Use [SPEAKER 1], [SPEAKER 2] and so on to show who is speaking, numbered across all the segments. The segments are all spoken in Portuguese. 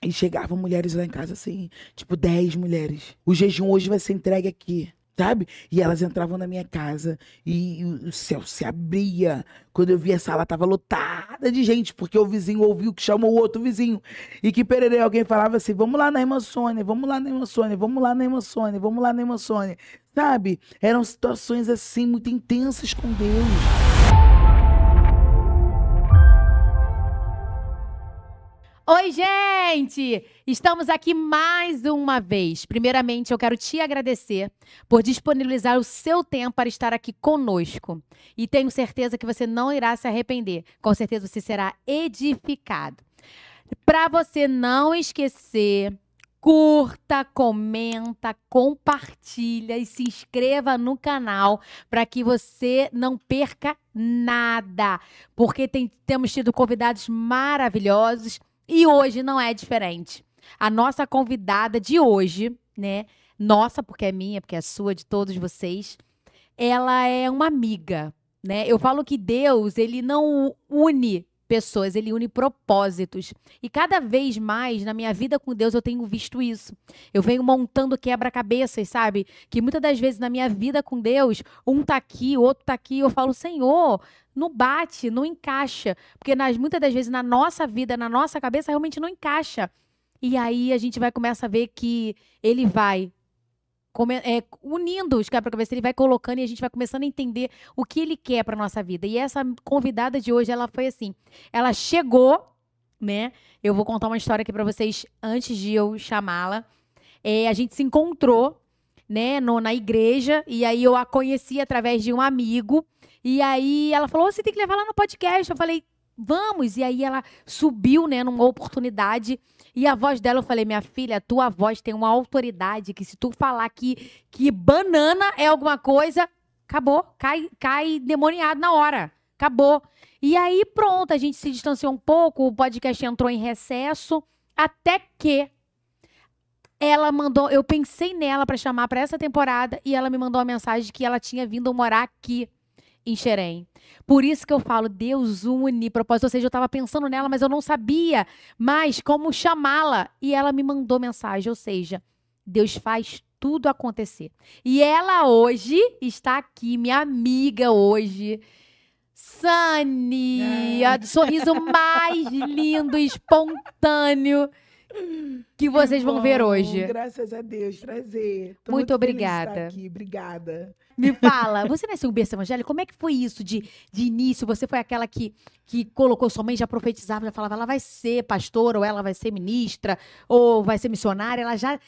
[SPEAKER 1] E chegavam mulheres lá em casa, assim, tipo 10 mulheres. O jejum hoje vai ser entregue aqui, sabe? E elas entravam na minha casa e o céu se abria. Quando eu vi a sala, tava lotada de gente, porque o vizinho ouviu que chamou o outro vizinho. E que pererê, alguém falava assim, vamos lá na irmã Sônia, vamos lá na irmã Sônia, vamos lá na irmã Sônia, vamos lá na irmã Sônia. Sabe? Eram situações, assim, muito intensas com Deus.
[SPEAKER 2] Oi, gente! Estamos aqui mais uma vez. Primeiramente, eu quero te agradecer por disponibilizar o seu tempo para estar aqui conosco. E tenho certeza que você não irá se arrepender. Com certeza você será edificado. Para você não esquecer, curta, comenta, compartilha e se inscreva no canal para que você não perca nada. Porque temos tido convidados maravilhosos. E hoje não é diferente. A nossa convidada de hoje, né? Nossa, porque é minha, porque é sua, de todos vocês. Ela é uma amiga, né? Eu falo que Deus, ele não une pessoas, ele une propósitos. E cada vez mais na minha vida com Deus eu tenho visto isso. Eu venho montando quebra-cabeças, sabe? Que muitas das vezes na minha vida com Deus, um tá aqui, o outro tá aqui, eu falo, Senhor, não bate, não encaixa. Porque muitas das vezes na nossa vida, na nossa cabeça, realmente não encaixa. E aí a gente vai começar a ver que ele vai unindo os quebra-cabeça, ele vai colocando e a gente vai começando a entender o que ele quer para nossa vida. E essa convidada de hoje, ela foi assim, ela chegou, né? Eu vou contar uma história aqui para vocês antes de eu chamá-la. A gente se encontrou, né, na igreja, e aí eu a conheci através de um amigo, e aí ela falou, você tem que levar lá no podcast. Eu falei, vamos. E aí ela subiu, né, numa oportunidade. E a voz dela, eu falei, minha filha, tua voz tem uma autoridade que se tu falar que banana é alguma coisa, acabou, cai demoniado na hora, acabou. E aí pronto, a gente se distanciou um pouco, o podcast entrou em recesso, até que ela mandou, eu pensei nela para chamar para essa temporada e ela me mandou uma mensagem que ela tinha vindo morar aqui em Xerém. Por isso que eu falo, Deus une propósito. Ou seja, eu estava pensando nela, mas eu não sabia mais como chamá-la. E ela me mandou mensagem, ou seja, Deus faz tudo acontecer. E ela hoje está aqui, minha amiga hoje, Sani, do sorriso mais lindo e espontâneo que vocês vão ver hoje.
[SPEAKER 1] Graças a Deus, prazer. Tô
[SPEAKER 2] muito
[SPEAKER 1] feliz de
[SPEAKER 2] obrigada.
[SPEAKER 1] estar aqui. Obrigada.
[SPEAKER 2] Me fala, você nasceu em berço evangélico? Como é que foi isso de início? Você foi aquela que colocou sua mãe, já profetizava, já falava, ela vai ser pastora, ou ela vai ser ministra, ou vai ser missionária. Ela já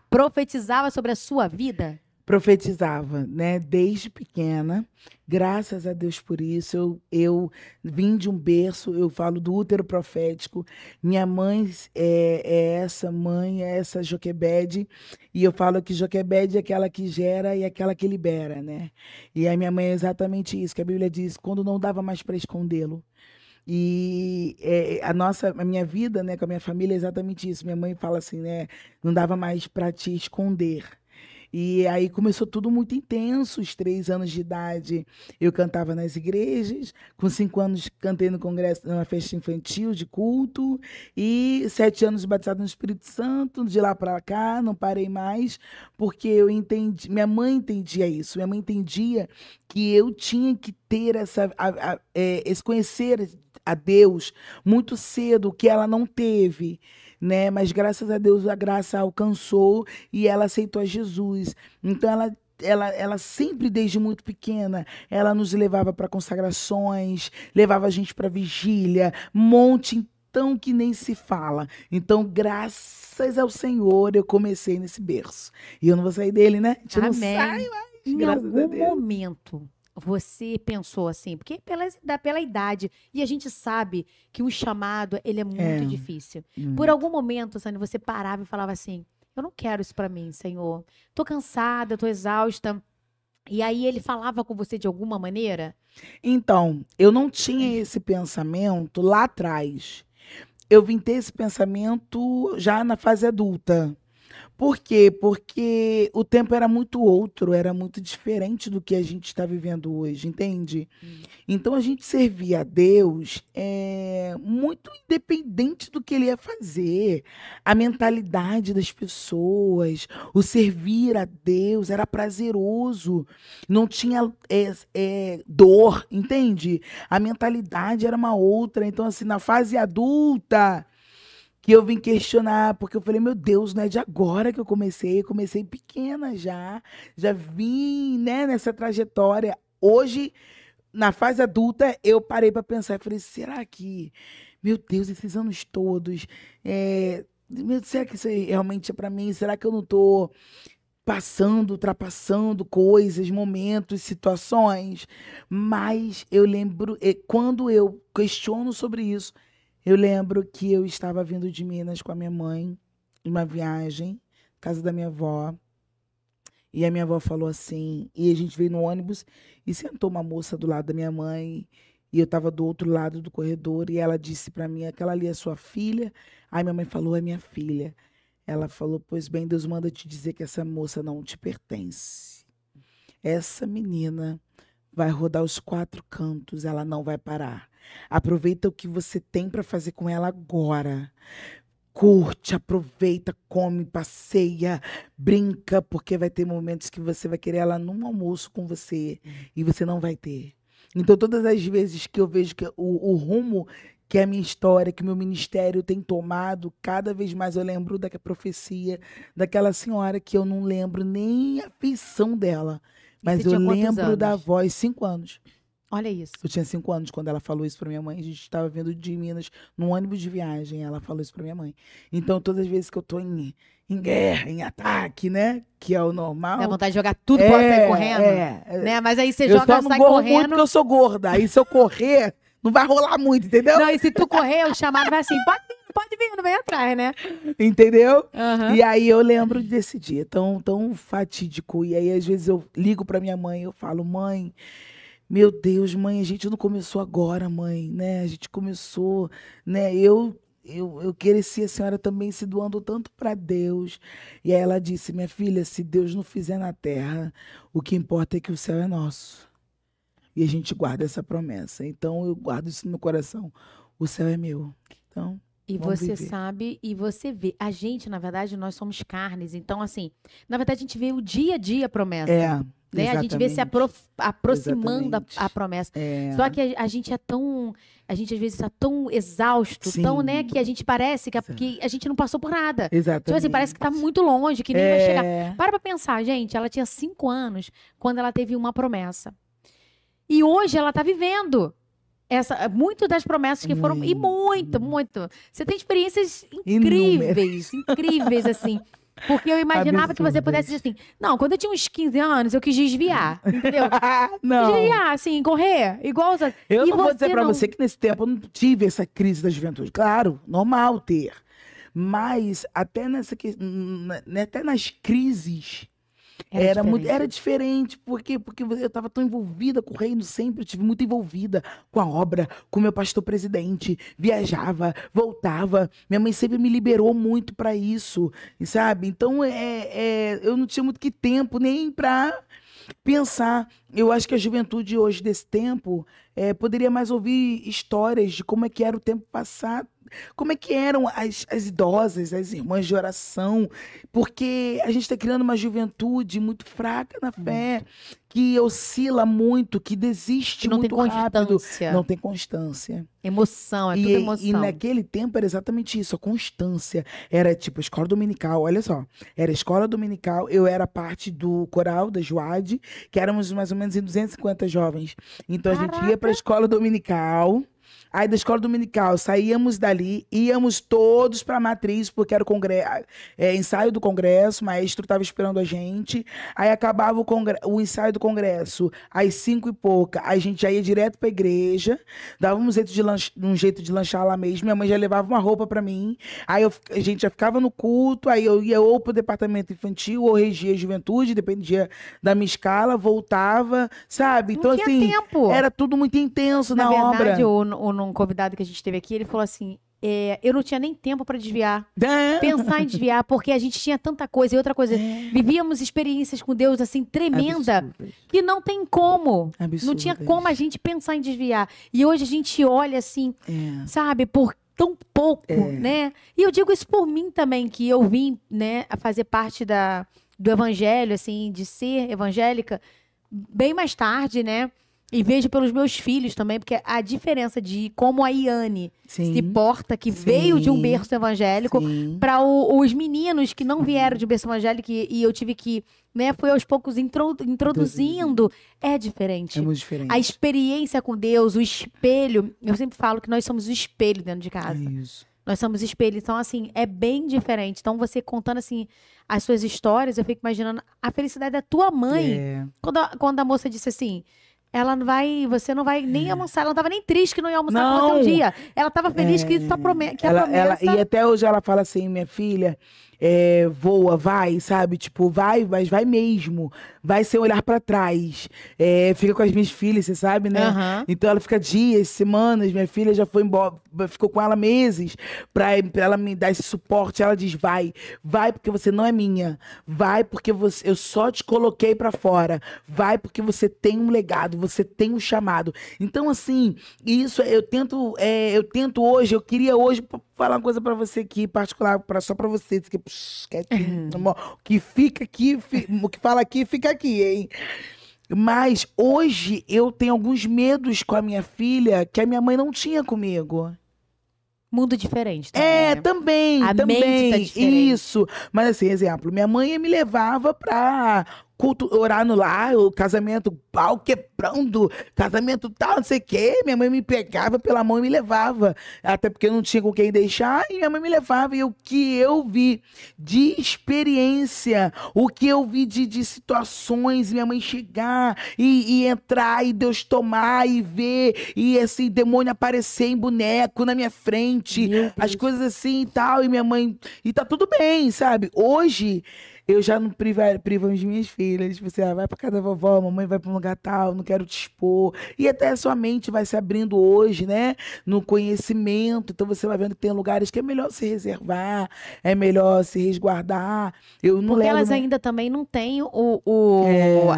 [SPEAKER 2] profetizava sobre a sua vida?
[SPEAKER 1] Profetizava, né? Desde pequena. Graças a Deus por isso. Eu vim de um berço, eu falo do útero profético. Minha mãe é essa Joquebede. E eu falo que Joquebede é aquela que gera e aquela que libera, né? E a minha mãe é exatamente isso, que a Bíblia diz, quando não dava mais para escondê-lo. E a minha vida, né, com a minha família é exatamente isso. Minha mãe fala assim, né? Não dava mais para te esconder. E aí começou tudo muito intenso, os 3 anos de idade eu cantava nas igrejas, com 5 anos cantei no congresso, numa festa infantil de culto, e 7 anos batizado no Espírito Santo, de lá para cá, não parei mais, porque eu entendi, minha mãe entendia isso, minha mãe entendia que eu tinha que ter esse conhecer a Deus muito cedo, que ela não teve, né? Mas graças a Deus a graça alcançou e ela aceitou a Jesus. Então ela sempre, desde muito pequena, ela nos levava para consagrações, levava a gente para vigília, monte então que nem se fala. Então, graças ao Senhor, eu comecei nesse berço. E eu não vou sair dele, né? A gente não sai mais.
[SPEAKER 2] Em algum momento você pensou assim, porque pela idade, e a gente sabe que o chamado, ele é muito difícil. Por algum momento, Sani, você parava e falava assim, eu não quero isso para mim, Senhor. Tô cansada, tô exausta. E aí ele falava com você de alguma maneira?
[SPEAKER 1] Então, eu não tinha esse pensamento lá atrás. Eu vim ter esse pensamento já na fase adulta. Por quê? Porque o tempo era muito outro, era muito diferente do que a gente está vivendo hoje, entende? Então a gente servia a Deus muito independente do que ele ia fazer. A mentalidade das pessoas, o servir a Deus era prazeroso, não tinha dor, entende? A mentalidade era uma outra. Então, assim, na fase adulta, que eu vim questionar, porque eu falei, meu Deus, não é de agora que eu comecei pequena já vim, né, nessa trajetória. Hoje, na fase adulta, eu parei para pensar e falei, será que, meu Deus, esses anos todos, será que isso aí realmente é para mim? Será que eu não estou ultrapassando coisas, momentos, situações? Mas eu lembro, quando eu questiono sobre isso, eu lembro que eu estava vindo de Minas com a minha mãe, numa viagem, casa da minha avó, e a minha avó falou assim, e a gente veio no ônibus e sentou uma moça do lado da minha mãe, e eu estava do outro lado do corredor, e ela disse para mim, aquela ali é sua filha? Aí minha mãe falou, é minha filha. Ela falou, pois bem, Deus manda te dizer que essa moça não te pertence. Essa menina vai rodar os 4 cantos, ela não vai parar. Aproveita o que você tem para fazer com ela agora. Curte, aproveita, come, passeia, brinca, porque vai ter momentos que você vai querer ela num almoço com você e você não vai ter. Então, todas as vezes que eu vejo que o rumo que a minha história, que o meu ministério tem tomado, cada vez mais eu lembro da profecia daquela senhora que eu não lembro nem a feição dela, mas eu lembro da voz, 5 anos.
[SPEAKER 2] Olha isso.
[SPEAKER 1] Eu tinha 5 anos quando ela falou isso pra minha mãe. A gente estava vindo de Minas num ônibus de viagem. Ela falou isso pra minha mãe. Então, todas as vezes que eu tô em guerra, em ataque, né? Que é o normal.
[SPEAKER 2] Dá vontade de jogar tudo pra sair correndo. Né? Mas aí você joga, sai correndo.
[SPEAKER 1] Muito porque eu sou gorda. Aí se eu correr, não vai rolar muito, entendeu?
[SPEAKER 2] Não, e se tu correr, o chamado vai assim, pode vir, não vem atrás, né?
[SPEAKER 1] Entendeu?
[SPEAKER 2] Uhum.
[SPEAKER 1] E aí eu lembro desse dia tão fatídico. E aí, às vezes, eu ligo pra minha mãe e eu falo, mãe, meu Deus, mãe, a gente não começou agora, mãe, né? A gente começou, né? Eu cresci a senhora também se doando tanto para Deus. E aí ela disse, minha filha, se Deus não fizer na terra, o que importa é que o céu é nosso. E a gente guarda essa promessa. Então, eu guardo isso no meu coração. O céu é meu. Então,
[SPEAKER 2] e você sabe, e você vê. A gente, na verdade, nós somos carnes. Então, assim, na verdade, a gente vê o dia a dia a promessa. Né? A gente vê se aproximando a promessa. Só que a gente é tão... A gente, às vezes, está tão exausto, tão, né? Que a gente parece que a gente não passou por nada.
[SPEAKER 1] Exatamente.
[SPEAKER 2] Tipo assim, parece que está muito longe, que nem vai chegar. Para pensar, gente. Ela tinha 5 anos quando ela teve uma promessa. E hoje ela está vivendo muito das promessas que foram... E muito. Você tem experiências incríveis, assim. Porque eu imaginava que você pudesse dizer assim, não, quando eu tinha uns 15 anos, eu quis desviar, entendeu?
[SPEAKER 1] Não.
[SPEAKER 2] Desviar, assim, correr, igual...
[SPEAKER 1] Eu não vou dizer pra você que nesse tempo eu não tive essa crise da juventude. Claro, normal ter. Mas até nas crises... Era diferente, porque eu estava tão envolvida com o reino, sempre estive muito envolvida com a obra, com o meu pastor presidente, viajava, voltava, minha mãe sempre me liberou muito para isso, sabe? Então, eu não tinha muito que tempo nem para pensar. Eu acho que a juventude hoje desse tempo poderia mais ouvir histórias de como é que era o tempo passado, como é que eram as idosas, as irmãs de oração, porque a gente está criando uma juventude muito fraca na fé, que oscila muito, que desiste muito rápido. Não tem constância.
[SPEAKER 2] Emoção, tudo emoção.
[SPEAKER 1] E naquele tempo era exatamente isso, a constância. Era tipo escola dominical, olha só. Era escola dominical, eu era parte do coral da Joade, que éramos mais ou menos em 250 jovens. Então a gente ia para a escola dominical. Aí da escola dominical saíamos dali, íamos todos para a matriz, porque era o ensaio do congresso, o maestro estava esperando a gente. Aí acabava o ensaio do congresso, às 5 e pouca, a gente já ia direto para a igreja, dava um jeito de lanchar lá mesmo, minha mãe já levava uma roupa para mim, aí a gente já ficava no culto, aí eu ia ou para o departamento infantil, ou regia a juventude, dependia da minha escala, voltava, sabe? Então, assim, era tudo muito intenso na obra.
[SPEAKER 2] Na verdade, um convidado que a gente teve aqui, ele falou assim, eu não tinha nem tempo para desviar.
[SPEAKER 1] É.
[SPEAKER 2] Pensar em desviar, porque a gente tinha tanta coisa. E outra coisa, vivíamos experiências com Deus, assim, tremenda,
[SPEAKER 1] Absurdas.
[SPEAKER 2] que não tem como.
[SPEAKER 1] Absurdas.
[SPEAKER 2] Não tinha como a gente pensar em desviar. E hoje a gente olha assim, sabe, por tão pouco, né? E eu digo isso por mim também, que eu vim, né, a fazer parte do evangelho, assim, de ser evangélica, bem mais tarde, né? E vejo pelos meus filhos também, porque a diferença de como a Iane se porta, que veio de um berço evangélico, para os meninos que não vieram de um berço evangélico e eu tive que, né, fui aos poucos introduzindo, é diferente.
[SPEAKER 1] É muito diferente.
[SPEAKER 2] A experiência com Deus, o espelho, eu sempre falo que nós somos o espelho dentro de casa.
[SPEAKER 1] Isso.
[SPEAKER 2] Nós somos espelho, então assim, é bem diferente. Então você contando assim as suas histórias, eu fico imaginando a felicidade da tua mãe. Quando a moça disse assim, você não vai nem almoçar, ela não tava nem triste que não ia almoçar com você um dia. Ela tava feliz que a promessa...
[SPEAKER 1] E até hoje ela fala assim, minha filha, voa, vai, sabe? Tipo, vai, mas vai mesmo. Vai sem olhar pra trás. Fica com as minhas filhas, você sabe, né? Então ela fica dias, semanas, minha filha já foi embora, ficou com ela meses pra ela me dar esse suporte. Ela diz, vai porque você não é minha. Vai porque eu só te coloquei pra fora. Vai porque você tem um legado, você tem um chamado. Então, assim, isso eu tento hoje, eu queria hoje falar uma coisa pra você aqui, particular, só pra você, quietinho, o que fica aqui, o que fala aqui, fica aqui, hein? Mas hoje eu tenho alguns medos com a minha filha que a minha mãe não tinha comigo.
[SPEAKER 2] Mundo diferente também, né?
[SPEAKER 1] Também.
[SPEAKER 2] Mente tá diferente.
[SPEAKER 1] Isso. Mas assim, exemplo, minha mãe me levava pra orar no lar, o casamento, pau quebrando, casamento tal, não sei o quê. Minha mãe me pegava pela mão e me levava. Até porque eu não tinha com quem deixar, e minha mãe me levava. E o que eu vi de experiência, o que eu vi de situações, minha mãe chegar e entrar, e Deus tomar e ver, e assim, demônio aparecer em boneco na minha frente, as coisas assim e tal, e minha mãe... E tá tudo bem, sabe? Hoje... Eu já não privo as minhas filhas. Tipo assim, vai pra casa da vovó, mamãe vai pra um lugar tal, não quero te expor. E até a sua mente vai se abrindo hoje, né? No conhecimento. Então você vai vendo que tem lugares que é melhor se reservar, é melhor se resguardar. Eu não
[SPEAKER 2] Porque
[SPEAKER 1] levo...
[SPEAKER 2] elas ainda também não têm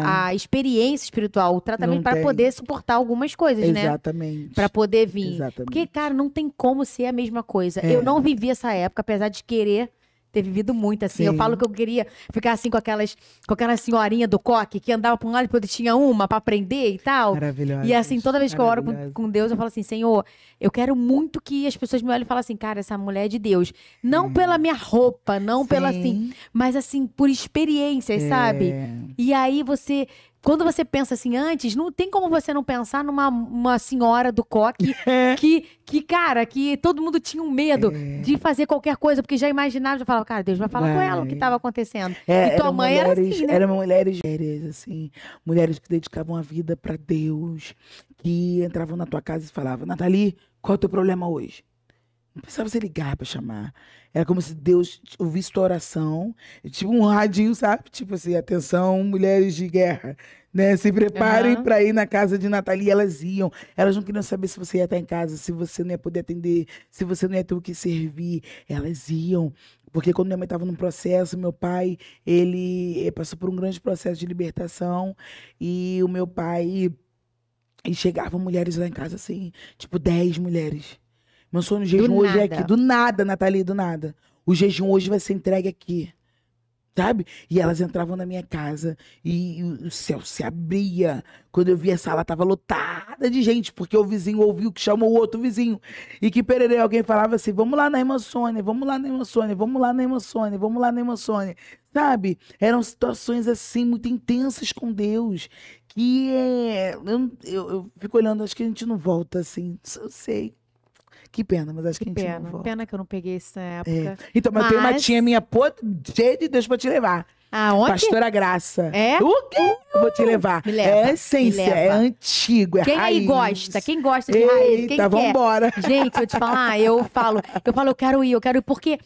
[SPEAKER 2] a experiência espiritual, o tratamento para poder suportar algumas coisas, né?
[SPEAKER 1] Exatamente.
[SPEAKER 2] Para poder vir.
[SPEAKER 1] Exatamente.
[SPEAKER 2] Porque, cara, não tem como ser a mesma coisa. Eu não vivi essa época, apesar de querer ter vivido muito, assim. Eu falo que eu queria ficar assim com aquela senhorinha do coque que andava pra um lado e depois tinha uma pra aprender e tal.
[SPEAKER 1] Maravilhosa.
[SPEAKER 2] E assim, toda vez que eu oro com Deus, eu falo assim, Senhor, eu quero muito que as pessoas me olhem e falem assim, cara, essa mulher é de Deus. Não pela minha roupa, não pela assim, mas assim, por experiências, sabe? E aí quando você pensa assim antes, não tem como você não pensar numa senhora do coque que todo mundo tinha um medo de fazer qualquer coisa, porque já imaginava, já falava, cara, Deus vai falar com ela o que estava acontecendo. E tua mãe era assim, né?
[SPEAKER 1] Eram mulheres assim, mulheres que dedicavam a vida pra Deus, que entravam na tua casa e falavam, Nathalie, qual é o teu problema hoje? Não precisava você ligar pra chamar. Era como se Deus ouvisse tua oração. Tipo um radinho, sabe? Tipo assim, atenção, mulheres de guerra. Né? Se preparem pra ir na casa de Nathalie. Elas iam. Elas não queriam saber se você ia estar em casa, se você não ia poder atender, se você não ia ter o que servir. Elas iam. Porque quando minha mãe estava num processo, meu pai, ele passou por um grande processo de libertação. E o meu pai... E chegavam mulheres lá em casa, assim, tipo 10 mulheres. Meu sonho no jejum hoje é aqui. Do nada, Nathalie, do nada. O jejum hoje vai ser entregue aqui. Sabe? E elas entravam na minha casa e o céu se abria. Quando eu vi a sala, tava lotada de gente, porque o vizinho ouviu que chamou o outro vizinho. E que pererê, alguém falava assim, vamos lá na irmã Sônia, vamos lá na irmã Sônia, vamos lá na irmã Sônia, vamos lá na irmã Sônia. Sabe? Eram situações assim, muito intensas com Deus. Que eu fico olhando, acho que a gente não volta assim. Eu sei. Que pena, mas acho que a gente não volta.
[SPEAKER 2] Pena que eu não peguei essa época.
[SPEAKER 1] Então, mas tem uma tia minha cheia de Deus pra te levar.
[SPEAKER 2] Aonde?
[SPEAKER 1] Pastora Graça.
[SPEAKER 2] É?
[SPEAKER 1] O quê? Eu vou te levar.
[SPEAKER 2] Me leva,
[SPEAKER 1] É essência, é antigo, é
[SPEAKER 2] quem
[SPEAKER 1] raiz.
[SPEAKER 2] aí gosta? Quem gosta de raiz? Quem
[SPEAKER 1] Eita,
[SPEAKER 2] quer?
[SPEAKER 1] vambora.
[SPEAKER 2] Gente, eu te falar, eu falo, eu quero ir, porque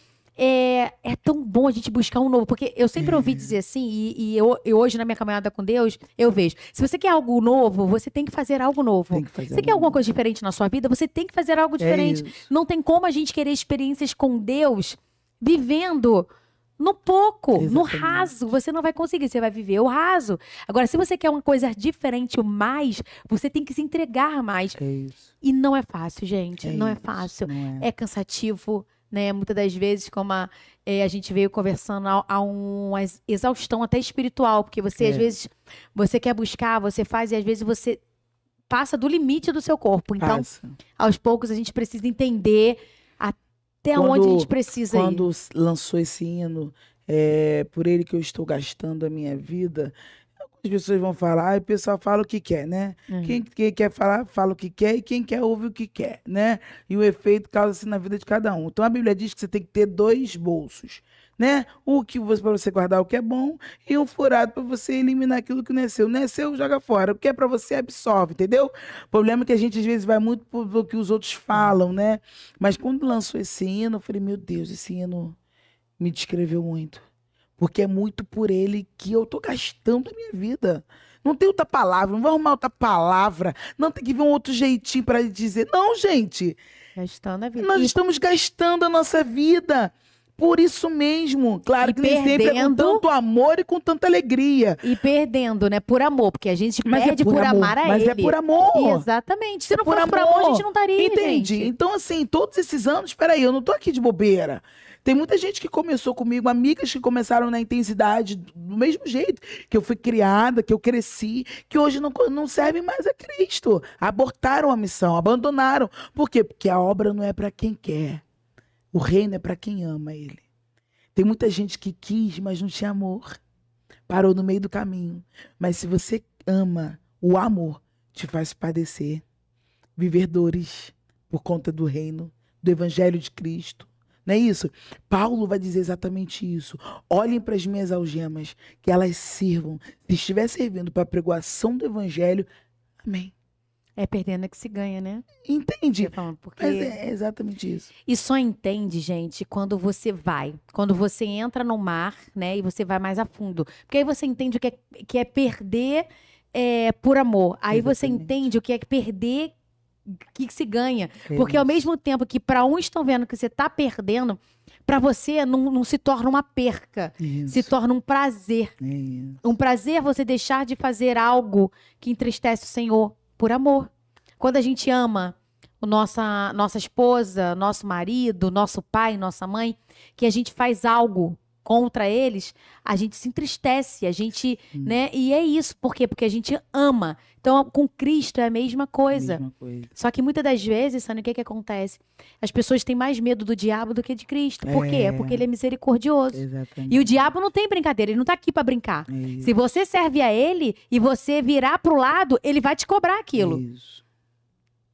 [SPEAKER 2] é tão bom a gente buscar um novo. Porque eu sempre ouvi dizer assim, e eu hoje na minha caminhada com Deus, eu vejo. Se você quer algo novo, você tem que fazer algo novo.
[SPEAKER 1] Tem que fazer
[SPEAKER 2] Você quer alguma coisa diferente na sua vida, você tem que fazer algo diferente.
[SPEAKER 1] isso.
[SPEAKER 2] Não tem como a gente querer experiências com Deus vivendo no pouco, no
[SPEAKER 1] Exatamente.
[SPEAKER 2] raso. Você não vai conseguir, você vai viver o raso. Agora, se você quer uma coisa diferente, o mais, você tem que se entregar mais.
[SPEAKER 1] É isso.
[SPEAKER 2] E não é fácil, gente. Não é
[SPEAKER 1] isso,
[SPEAKER 2] fácil.
[SPEAKER 1] não
[SPEAKER 2] É cansativo, né? Muitas das vezes, como a gente veio conversando, há uma exaustão até espiritual, porque você, às vezes, você quer buscar, você faz, e às vezes você passa do limite do seu corpo. Então,
[SPEAKER 1] Passa.
[SPEAKER 2] aos poucos, a gente precisa entender até onde a gente precisa ir.
[SPEAKER 1] Quando lançou esse hino, por ele que eu estou gastando a minha vida, as pessoas vão falar, o pessoal fala o que quer, né? Quem quer falar, fala o que quer, e quem quer, ouve o que quer, né? E o efeito causa-se na vida de cada um. Então a Bíblia diz que você tem que ter 2 bolsos, né? Um que para você guardar o que é bom e um furado para você eliminar aquilo que não é seu. Não é seu, joga fora. O que é para você, absorve, entendeu? O problema é que a gente às vezes vai muito pelo que os outros falam, né? Mas quando lançou esse hino, eu falei, meu Deus, esse hino me descreveu muito. Porque é muito por ele que eu tô gastando a minha vida. Não tem outra palavra, não vou arrumar outra palavra. Não tem que ver um outro jeitinho para dizer. Não, gente.
[SPEAKER 2] Gastando a vida.
[SPEAKER 1] Nós estamos gastando a nossa vida. Por isso mesmo. Claro que nem sempre é com tanto amor e com tanta alegria.
[SPEAKER 2] E perdendo, né? Por amor. Porque a gente
[SPEAKER 1] Mas
[SPEAKER 2] perde por amar a
[SPEAKER 1] Mas
[SPEAKER 2] ele.
[SPEAKER 1] é por amor.
[SPEAKER 2] Exatamente. Se não fosse por amor, a gente não estaria,
[SPEAKER 1] Entendi.
[SPEAKER 2] gente.
[SPEAKER 1] Então, assim, todos esses anos, peraí, eu não tô aqui de bobeira. Tem muita gente que começou comigo, amigas que começaram na intensidade, do mesmo jeito que eu fui criada, que eu cresci, que hoje não servem mais a Cristo. Abortaram a missão, abandonaram. Por quê? Porque a obra não é para quem quer. O reino é para quem ama ele. Tem muita gente que quis, mas não tinha amor. Parou no meio do caminho. Mas se você ama, o amor te faz padecer, viver dores por conta do reino, do evangelho de Cristo. Não é isso? Paulo vai dizer exatamente isso. Olhem para as minhas algemas, que elas sirvam. Se estiver servindo para a pregoação do evangelho, amém.
[SPEAKER 2] É perdendo que se ganha, né?
[SPEAKER 1] Entende?
[SPEAKER 2] Porque...
[SPEAKER 1] Mas é exatamente isso.
[SPEAKER 2] E só entende, gente, quando você vai. Quando você entra no mar, né? E você vai mais a fundo. Porque aí você entende o que é perder por amor. Aí
[SPEAKER 1] Exatamente.
[SPEAKER 2] você entende o que é perder que se ganha. Porque ao mesmo tempo que para uns estão vendo que você está perdendo, para você não se torna uma perca.
[SPEAKER 1] Isso.
[SPEAKER 2] Se torna um prazer.
[SPEAKER 1] É isso.
[SPEAKER 2] Um prazer é você deixar de fazer algo que entristece o Senhor por amor. Quando a gente ama nossa esposa, nosso marido, nosso pai, nossa mãe, que a gente faz algo contra eles, a gente se entristece, a gente, né? E é isso, por quê? Porque a gente ama. Então, com Cristo é a mesma coisa.
[SPEAKER 1] Mesma coisa.
[SPEAKER 2] Só que muitas das vezes, Sânia, o que acontece? As pessoas têm mais medo do diabo do que de Cristo. Por quê? É porque ele é misericordioso.
[SPEAKER 1] Exatamente.
[SPEAKER 2] E o diabo não tem brincadeira, ele não tá aqui para brincar. Se você serve a ele e você virar pro lado, ele vai te cobrar aquilo.
[SPEAKER 1] Isso.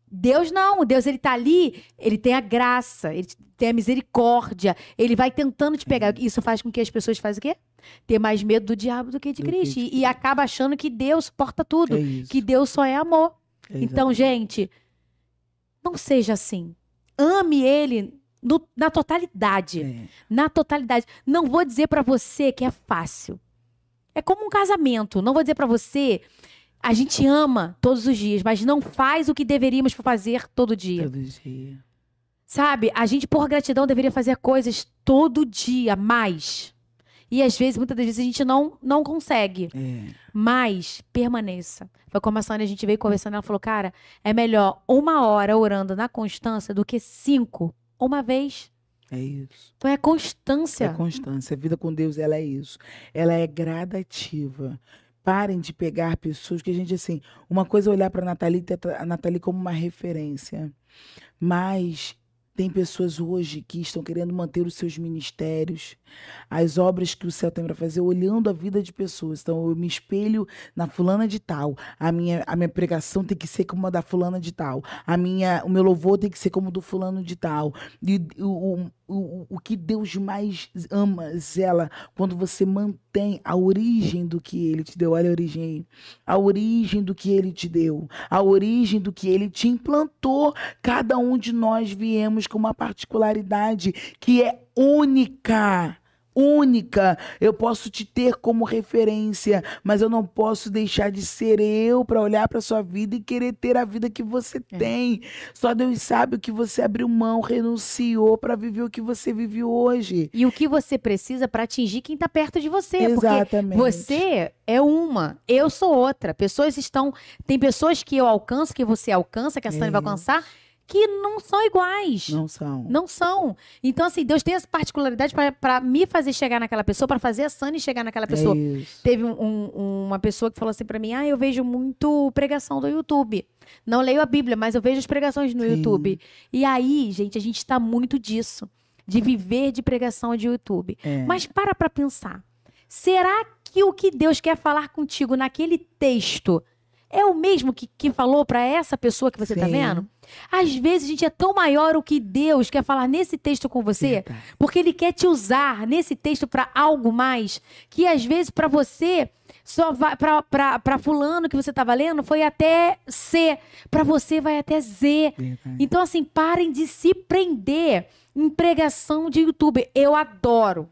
[SPEAKER 2] Deus não, Deus ele tá ali, ele tem a graça, ele tem a misericórdia, ele vai tentando te pegar. Isso faz com que as pessoas façam o quê? Ter mais medo do diabo do que de Cristo. E acaba achando que Deus suporta tudo, que Deus só é amor. Então, gente, não seja assim. Ame ele na totalidade. Na totalidade. Não vou dizer pra você que é fácil. É como um casamento. Não vou dizer pra você... A gente ama todos os dias, mas não faz o que deveríamos fazer todo dia.
[SPEAKER 1] Todo dia.
[SPEAKER 2] Sabe? A gente, por gratidão, deveria fazer coisas todo dia, mais. E às vezes, muitas das vezes, a gente não consegue. Mas permaneça. Foi como a Sônia, a gente veio conversando, ela falou, cara, é melhor 1 hora orando na constância do que 5 uma vez.
[SPEAKER 1] É isso.
[SPEAKER 2] Então é constância.
[SPEAKER 1] É constância. A vida com Deus, ela é isso. Ela é gradativa. Parem de pegar pessoas que a gente, assim... Uma coisa é olhar para a Nathalie como uma referência. Mas tem pessoas hoje que estão querendo manter os seus ministérios, as obras que o céu tem para fazer, olhando a vida de pessoas. Então, eu me espelho na fulana de tal. A minha pregação tem que ser como a da fulana de tal. O meu louvor tem que ser como o do fulano de tal. E o que Deus mais ama, zela, quando você mantém a origem do que ele te deu. Olha a origem aí. A origem do que ele te deu. A origem do que ele te implantou. Cada um de nós viemos busca uma particularidade que é única. Única. Eu posso te ter como referência, mas eu não posso deixar de ser eu para olhar para sua vida e querer ter a vida que você tem. Só Deus sabe o que você abriu mão, renunciou para viver o que você vive hoje.
[SPEAKER 2] E o que você precisa para atingir quem está perto de você.
[SPEAKER 1] Exatamente.
[SPEAKER 2] Porque você é uma, eu sou outra. Tem pessoas que eu alcanço, que você alcança, que a Sani vai alcançar, que não são iguais.
[SPEAKER 1] Não são.
[SPEAKER 2] Não são. Então, assim, Deus tem essa particularidade para me fazer chegar naquela pessoa, para fazer a Sani chegar naquela pessoa. Teve uma pessoa que falou assim para mim, eu vejo muito pregação do YouTube. Não leio a Bíblia, mas eu vejo as pregações no YouTube. E aí, gente, a gente está muito disso. De viver de pregação de YouTube. Mas para pensar. Será que o que Deus quer falar contigo naquele texto é o mesmo que falou para essa pessoa que você está vendo? Às vezes a gente é tão maior o que Deus quer falar nesse texto com você, porque Ele quer te usar nesse texto para algo mais, que às vezes para você, só vai para fulano que você estava lendo, foi até C, para você vai até Z. Então assim, parem de se prender em pregação de YouTube. Eu adoro.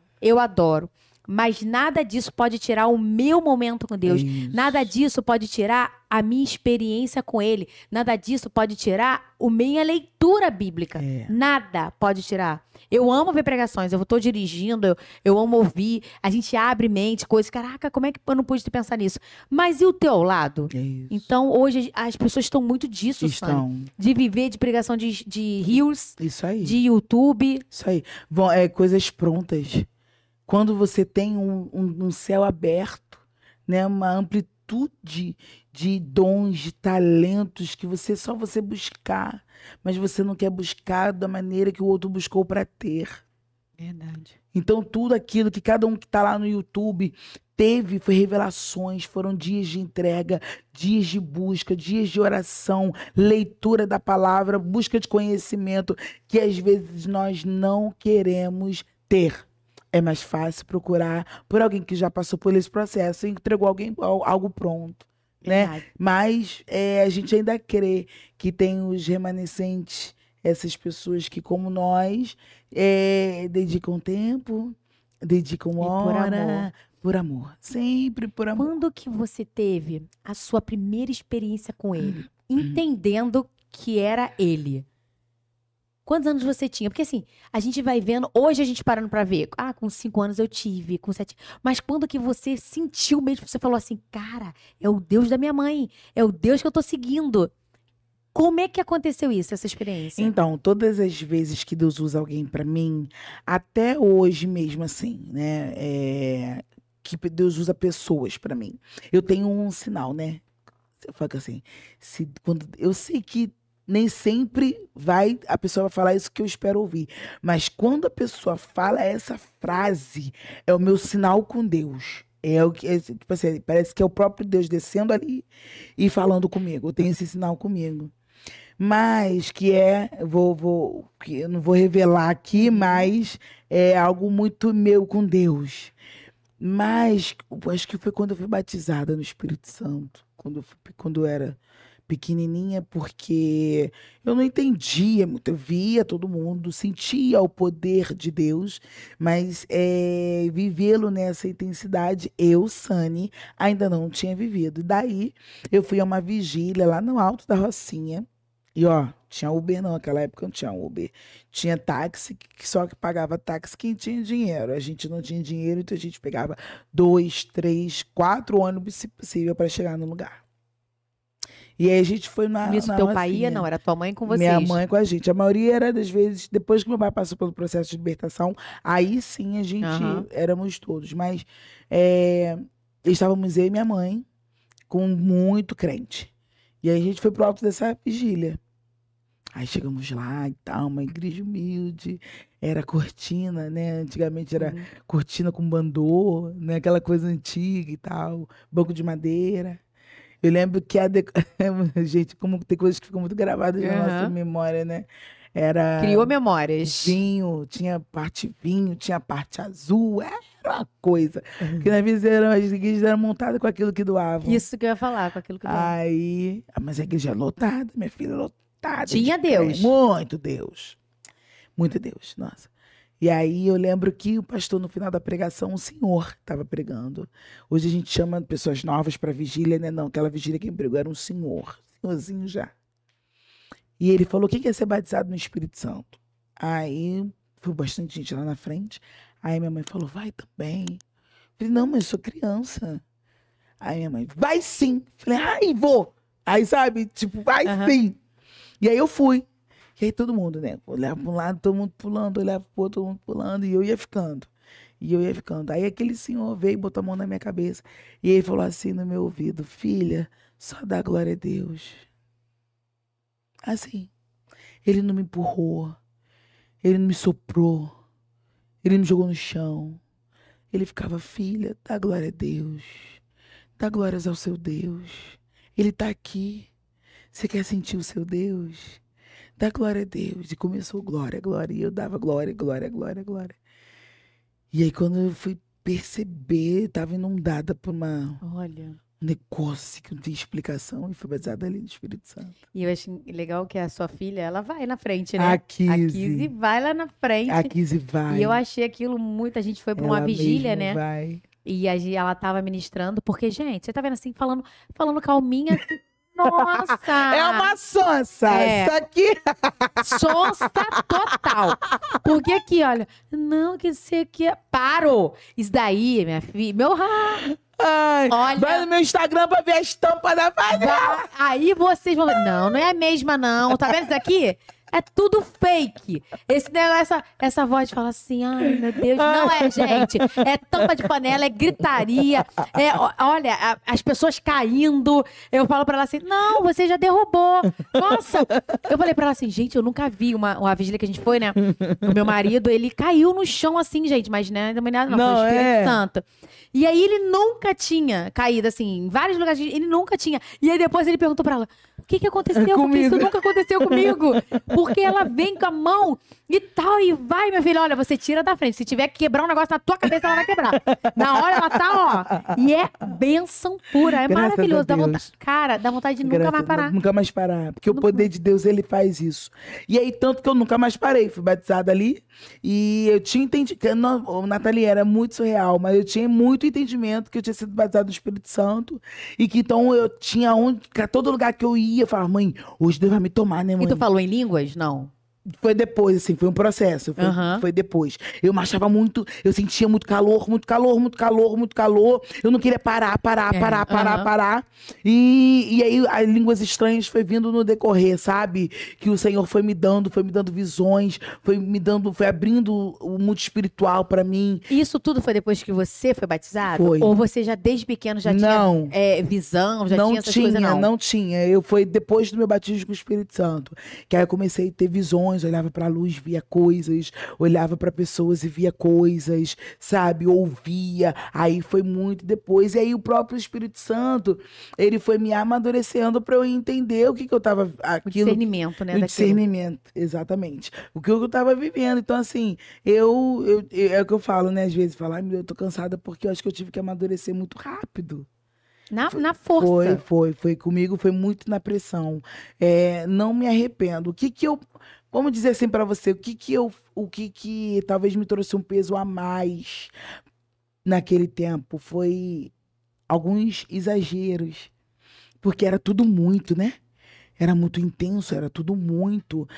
[SPEAKER 2] Mas nada disso pode tirar o meu momento com Deus. Nada disso pode tirar a minha experiência com Ele. Nada disso pode tirar a minha leitura bíblica. Nada pode tirar. Eu amo ver pregações. Eu estou dirigindo, eu amo ouvir. A gente abre mente, coisas. Caraca, como é que eu não pude pensar nisso? Mas e o teu lado? Então, hoje, as pessoas estão muito disso, Sani. De viver de pregação de Reels, de YouTube.
[SPEAKER 1] Isso aí. Coisas prontas. Quando você tem um céu aberto, né, uma amplitude de dons, de talentos que só você buscar, mas você não quer buscar da maneira que o outro buscou para ter.
[SPEAKER 2] Verdade.
[SPEAKER 1] Então tudo aquilo que cada um que está lá no YouTube foi revelações, foram dias de entrega, dias de busca, dias de oração, leitura da palavra, busca de conhecimento, que às vezes nós não queremos ter. É mais fácil procurar por alguém que já passou por esse processo e entregou algo pronto, né? Mas a gente ainda crê que tem os remanescentes, essas pessoas que, como nós, dedicam tempo, dedicam hora, por amor. Sempre por amor.
[SPEAKER 2] Quando que você teve a sua primeira experiência com Ele? Entendendo que era Ele? Quantos anos você tinha? Porque assim, a gente vai vendo, hoje a gente parando pra ver, com 5 anos eu tive, com 7, mas quando que você sentiu mesmo, você falou assim, cara, é o Deus da minha mãe, é o Deus que eu tô seguindo. Como é que aconteceu isso, essa experiência?
[SPEAKER 1] Então, todas as vezes que Deus usa alguém pra mim, até hoje mesmo assim, né, que Deus usa pessoas pra mim, eu tenho um sinal, né, eu falo assim, quando eu sei que nem sempre a pessoa vai falar isso que eu espero ouvir. Mas quando a pessoa fala essa frase, é o meu sinal com Deus. Tipo assim, parece que é o próprio Deus descendo ali e falando comigo. Eu tenho esse sinal comigo. Mas que que eu não vou revelar aqui, mas é algo muito meu com Deus. Mas acho que foi quando eu fui batizada no Espírito Santo. Quando eu era pequenininha, porque eu não entendia muito, eu via todo mundo, sentia o poder de Deus, mas vivê-lo nessa intensidade, eu, Sani, ainda não tinha vivido. Daí, eu fui a uma vigília lá no alto da Rocinha, e tinha Uber não, naquela época não tinha Uber, tinha táxi, só que pagava táxi quem tinha dinheiro, a gente não tinha dinheiro, então a gente pegava 2, 3, 4 ônibus, se possível, para chegar no lugar. E aí a gente foi
[SPEAKER 2] Isso teu pai ia? Não, era tua mãe com vocês?
[SPEAKER 1] Minha mãe com a gente. A maioria era das vezes, depois que meu pai passou pelo processo de libertação, aí sim a gente éramos todos. Mas estávamos eu e minha mãe, com muito crente. E aí a gente foi pro alto dessa vigília. Aí chegamos lá e tal, uma igreja humilde, era cortina, né? Antigamente era cortina com bandô, né? Aquela coisa antiga e tal, banco de madeira. Eu lembro que gente, como tem coisas que ficam muito gravadas na nossa memória, né?
[SPEAKER 2] Criou memórias.
[SPEAKER 1] Vinho, tinha parte vinho, tinha parte azul, era uma coisa. Porque nas vezes as igrejas eram montadas com aquilo que doavam.
[SPEAKER 2] Isso que eu ia falar, com aquilo que doavam.
[SPEAKER 1] Aí, mas a igreja é lotada, minha filha, lotada.
[SPEAKER 2] Tinha Deus.
[SPEAKER 1] Muito Deus. Muito Deus, nossa. E aí eu lembro que o pastor, no final da pregação, um senhor estava pregando. Hoje a gente chama pessoas novas para vigília, né? Não, aquela vigília quem pregou era um senhorzinho já. E ele falou, quem quer ser batizado no Espírito Santo? Aí foi bastante gente lá na frente. Aí minha mãe falou, vai também. Eu falei, não, mas eu sou criança. Aí minha mãe, vai sim. Falei, ai, vou. Aí, sabe, tipo, vai sim. E aí eu fui. E aí todo mundo, né? Olhava para um lado, todo mundo pulando, olhava para o outro, todo mundo pulando, e eu ia ficando. E eu ia ficando. Aí aquele senhor veio e botou a mão na minha cabeça. E ele falou assim no meu ouvido, filha, só dá glória a Deus. Assim. Ele não me empurrou. Ele não me soprou. Ele não me jogou no chão. Ele ficava, filha, dá glória a Deus. Dá glórias ao seu Deus. Ele está aqui. Você quer sentir o seu Deus? Dá glória a Deus. E começou glória, glória. E eu dava glória, glória, glória, glória. E aí quando eu fui perceber, estava inundada por
[SPEAKER 2] Olha.
[SPEAKER 1] um negócio que não tem explicação. E fui batizada ali no Espírito Santo.
[SPEAKER 2] E eu acho legal que a sua filha, ela vai na frente, né?
[SPEAKER 1] A Kizzy.
[SPEAKER 2] A Kizzy vai lá na frente.
[SPEAKER 1] A Kizzy vai.
[SPEAKER 2] E eu achei aquilo muito... A gente foi para uma
[SPEAKER 1] Ela
[SPEAKER 2] vigília,
[SPEAKER 1] mesmo
[SPEAKER 2] né?
[SPEAKER 1] vai.
[SPEAKER 2] E ela tava ministrando, porque, gente, você tá vendo assim, falando calminha. Nossa!
[SPEAKER 1] É uma sonsa.
[SPEAKER 2] É.
[SPEAKER 1] Isso aqui.
[SPEAKER 2] Sonsa total. Porque aqui, olha, não, que sei que é. Parou! Isso daí, minha filha,
[SPEAKER 1] Ai,
[SPEAKER 2] olha,
[SPEAKER 1] vai no meu Instagram pra ver a estampa da Vanessa.
[SPEAKER 2] aí vocês vão ver. Não, não é a mesma, não. Tá vendo isso aqui? É tudo fake. Esse negócio, essa voz fala assim, ai, meu Deus. Não é, gente. É tampa de panela, é gritaria. Olha, as pessoas caindo. Eu falo pra ela assim, não, você já derrubou. Nossa. Eu falei pra ela assim, gente, eu nunca vi uma vigília que a gente foi, né? O meu marido, ele caiu no chão assim, gente. Mas né, também não, foi o Espírito Santo. E aí ele nunca tinha caído, assim, em vários lugares. Ele nunca tinha. E aí depois ele perguntou pra ela, o que aconteceu? Porque isso nunca aconteceu comigo. Porque ela vem com a mão e tal, e vai, minha filha, olha, você tira da frente. Se tiver que quebrar um negócio na tua cabeça, ela vai quebrar. Na hora ela tá, ó. E é bênção pura, é
[SPEAKER 1] Graças
[SPEAKER 2] maravilhoso.
[SPEAKER 1] a Deus.
[SPEAKER 2] Cara, dá vontade de nunca mais parar.
[SPEAKER 1] Nunca mais parar. Porque o poder de Deus, ele faz isso. E aí, tanto que eu nunca mais parei. Fui batizada ali. E eu tinha entendido. O Nathalie era muito surreal, mas eu tinha muito entendimento que eu tinha sido batizada do Espírito Santo. E que então eu tinha todo lugar que eu ia, eu falava, mãe, hoje Deus vai me tomar, né, mãe?
[SPEAKER 2] E tu falou em línguas? Não.
[SPEAKER 1] Foi depois, assim, foi um processo. Foi depois. Eu marchava muito, eu sentia muito calor, muito calor, muito calor, muito calor. Eu não queria parar. E aí as línguas estranhas foi vindo no decorrer, sabe? Que o Senhor foi me dando visões, foi abrindo o mundo espiritual pra mim.
[SPEAKER 2] Isso tudo foi depois que você foi batizado?
[SPEAKER 1] Foi.
[SPEAKER 2] Ou você já desde pequeno já tinha visão, já tinha essas coisas?
[SPEAKER 1] Não tinha. Foi depois do meu batismo com o Espírito Santo. Que aí eu comecei a ter visões, olhava pra luz, via coisas, olhava pra pessoas e via coisas, sabe? Ouvia. Aí foi muito depois. E aí o próprio Espírito Santo, ele foi me amadurecendo pra eu entender o que eu tava...
[SPEAKER 2] O discernimento, né?
[SPEAKER 1] O discernimento, exatamente. O que eu tava vivendo. Então, assim, é o que eu falo, né? Às vezes, falar, eu tô cansada porque eu acho que eu tive que amadurecer muito rápido.
[SPEAKER 2] Na força.
[SPEAKER 1] Foi. Comigo foi muito na pressão. Não me arrependo. Vamos dizer assim pra você, o que talvez me trouxe um peso a mais naquele tempo foi alguns exageros. Porque era tudo muito, né? Era muito intenso, era tudo muito.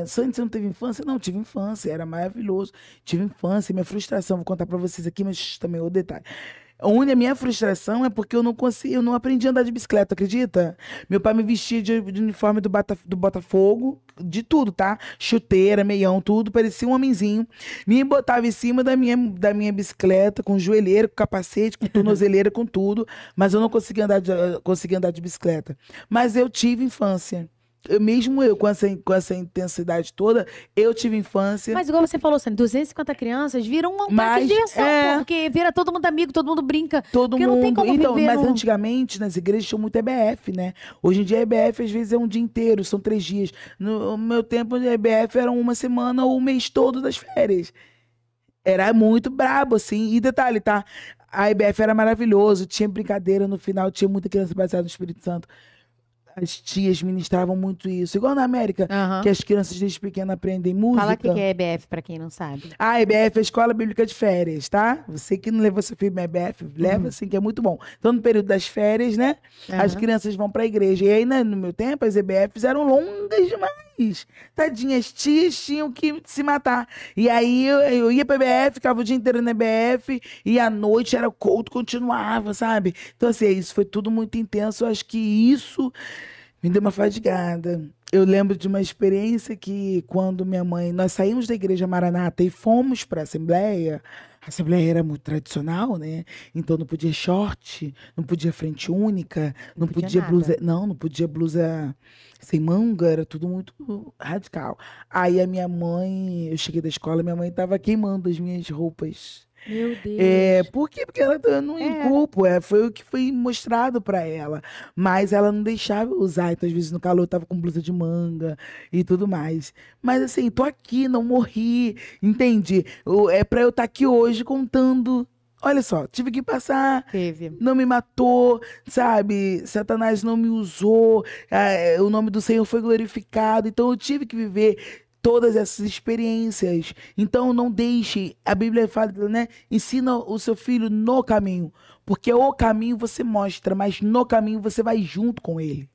[SPEAKER 1] Santos, você não teve infância? Não, tive infância, era maravilhoso. Tive infância, minha frustração, vou contar pra vocês aqui, mas também é o detalhe. A minha frustração é porque eu não aprendi a andar de bicicleta, acredita? Meu pai me vestia de uniforme do Botafogo, de tudo, tá? Chuteira, meião, tudo, parecia um homenzinho. Me botava em cima da minha bicicleta, com joelheira, com capacete, com tornozeleira, com tudo, mas eu não conseguia andar de bicicleta. Mas eu tive infância. Mesmo eu, com essa intensidade toda, eu tive infância.
[SPEAKER 2] Mas igual você falou, Sônia, 250 crianças viram um parque de diversão, porque vira todo mundo amigo, todo mundo brinca.
[SPEAKER 1] Todo mundo.
[SPEAKER 2] Não tem como viver
[SPEAKER 1] mas antigamente, nas igrejas, tinha muito EBF, né? Hoje em dia, a EBF, às vezes, é um dia inteiro, são 3 dias. No meu tempo, a EBF era uma semana ou o mês todo das férias. Era muito brabo, assim. E detalhe, tá? A EBF era maravilhoso, tinha brincadeira no final, tinha muita criança batizada no Espírito Santo. as tias ministravam muito isso. Igual na América,
[SPEAKER 2] Aham.
[SPEAKER 1] que as crianças desde pequena aprendem música.
[SPEAKER 2] Fala o que é EBF, pra quem não sabe.
[SPEAKER 1] A EBF é a Escola Bíblica de Férias, tá? Você que não levou seu filho na EBF, leva sim, que é muito bom. Então, no período das férias, né? As
[SPEAKER 2] Aham.
[SPEAKER 1] crianças vão pra igreja. E aí, né, no meu tempo, as EBFs eram longas demais. Tadinhas, as tias tinham que se matar. E aí, eu ia pra EBF, ficava o dia inteiro na EBF, e à noite era o culto, continuava, sabe? Então, assim, isso foi tudo muito intenso. Eu acho que isso me deu uma fadigada. Eu lembro de uma experiência que, quando minha mãe... Nós saímos da igreja Maranata e fomos para a Assembleia. A Assembleia era muito tradicional, né? Então não podia short, não podia frente única, não
[SPEAKER 2] podia
[SPEAKER 1] podia
[SPEAKER 2] nada.
[SPEAKER 1] blusa... Não podia blusa sem manga, era tudo muito radical. Aí a minha mãe... Eu cheguei da escola, minha mãe estava queimando as minhas roupas.
[SPEAKER 2] Meu Deus.
[SPEAKER 1] Por quê? Porque ela eu não inculpo, foi o que foi mostrado pra ela. Mas ela não deixava eu usar, então às vezes no calor eu tava com blusa de manga e tudo mais. Mas assim, tô aqui, não morri, entende? É pra eu estar aqui hoje contando. Olha só, tive que passar,
[SPEAKER 2] Teve.
[SPEAKER 1] não me matou, sabe? Satanás não me usou, o nome do Senhor foi glorificado, então eu tive que viver todas essas experiências. Então não deixe, a Bíblia fala, né? Ensina o seu filho no caminho, porque o caminho você mostra, mas no caminho você vai junto com ele.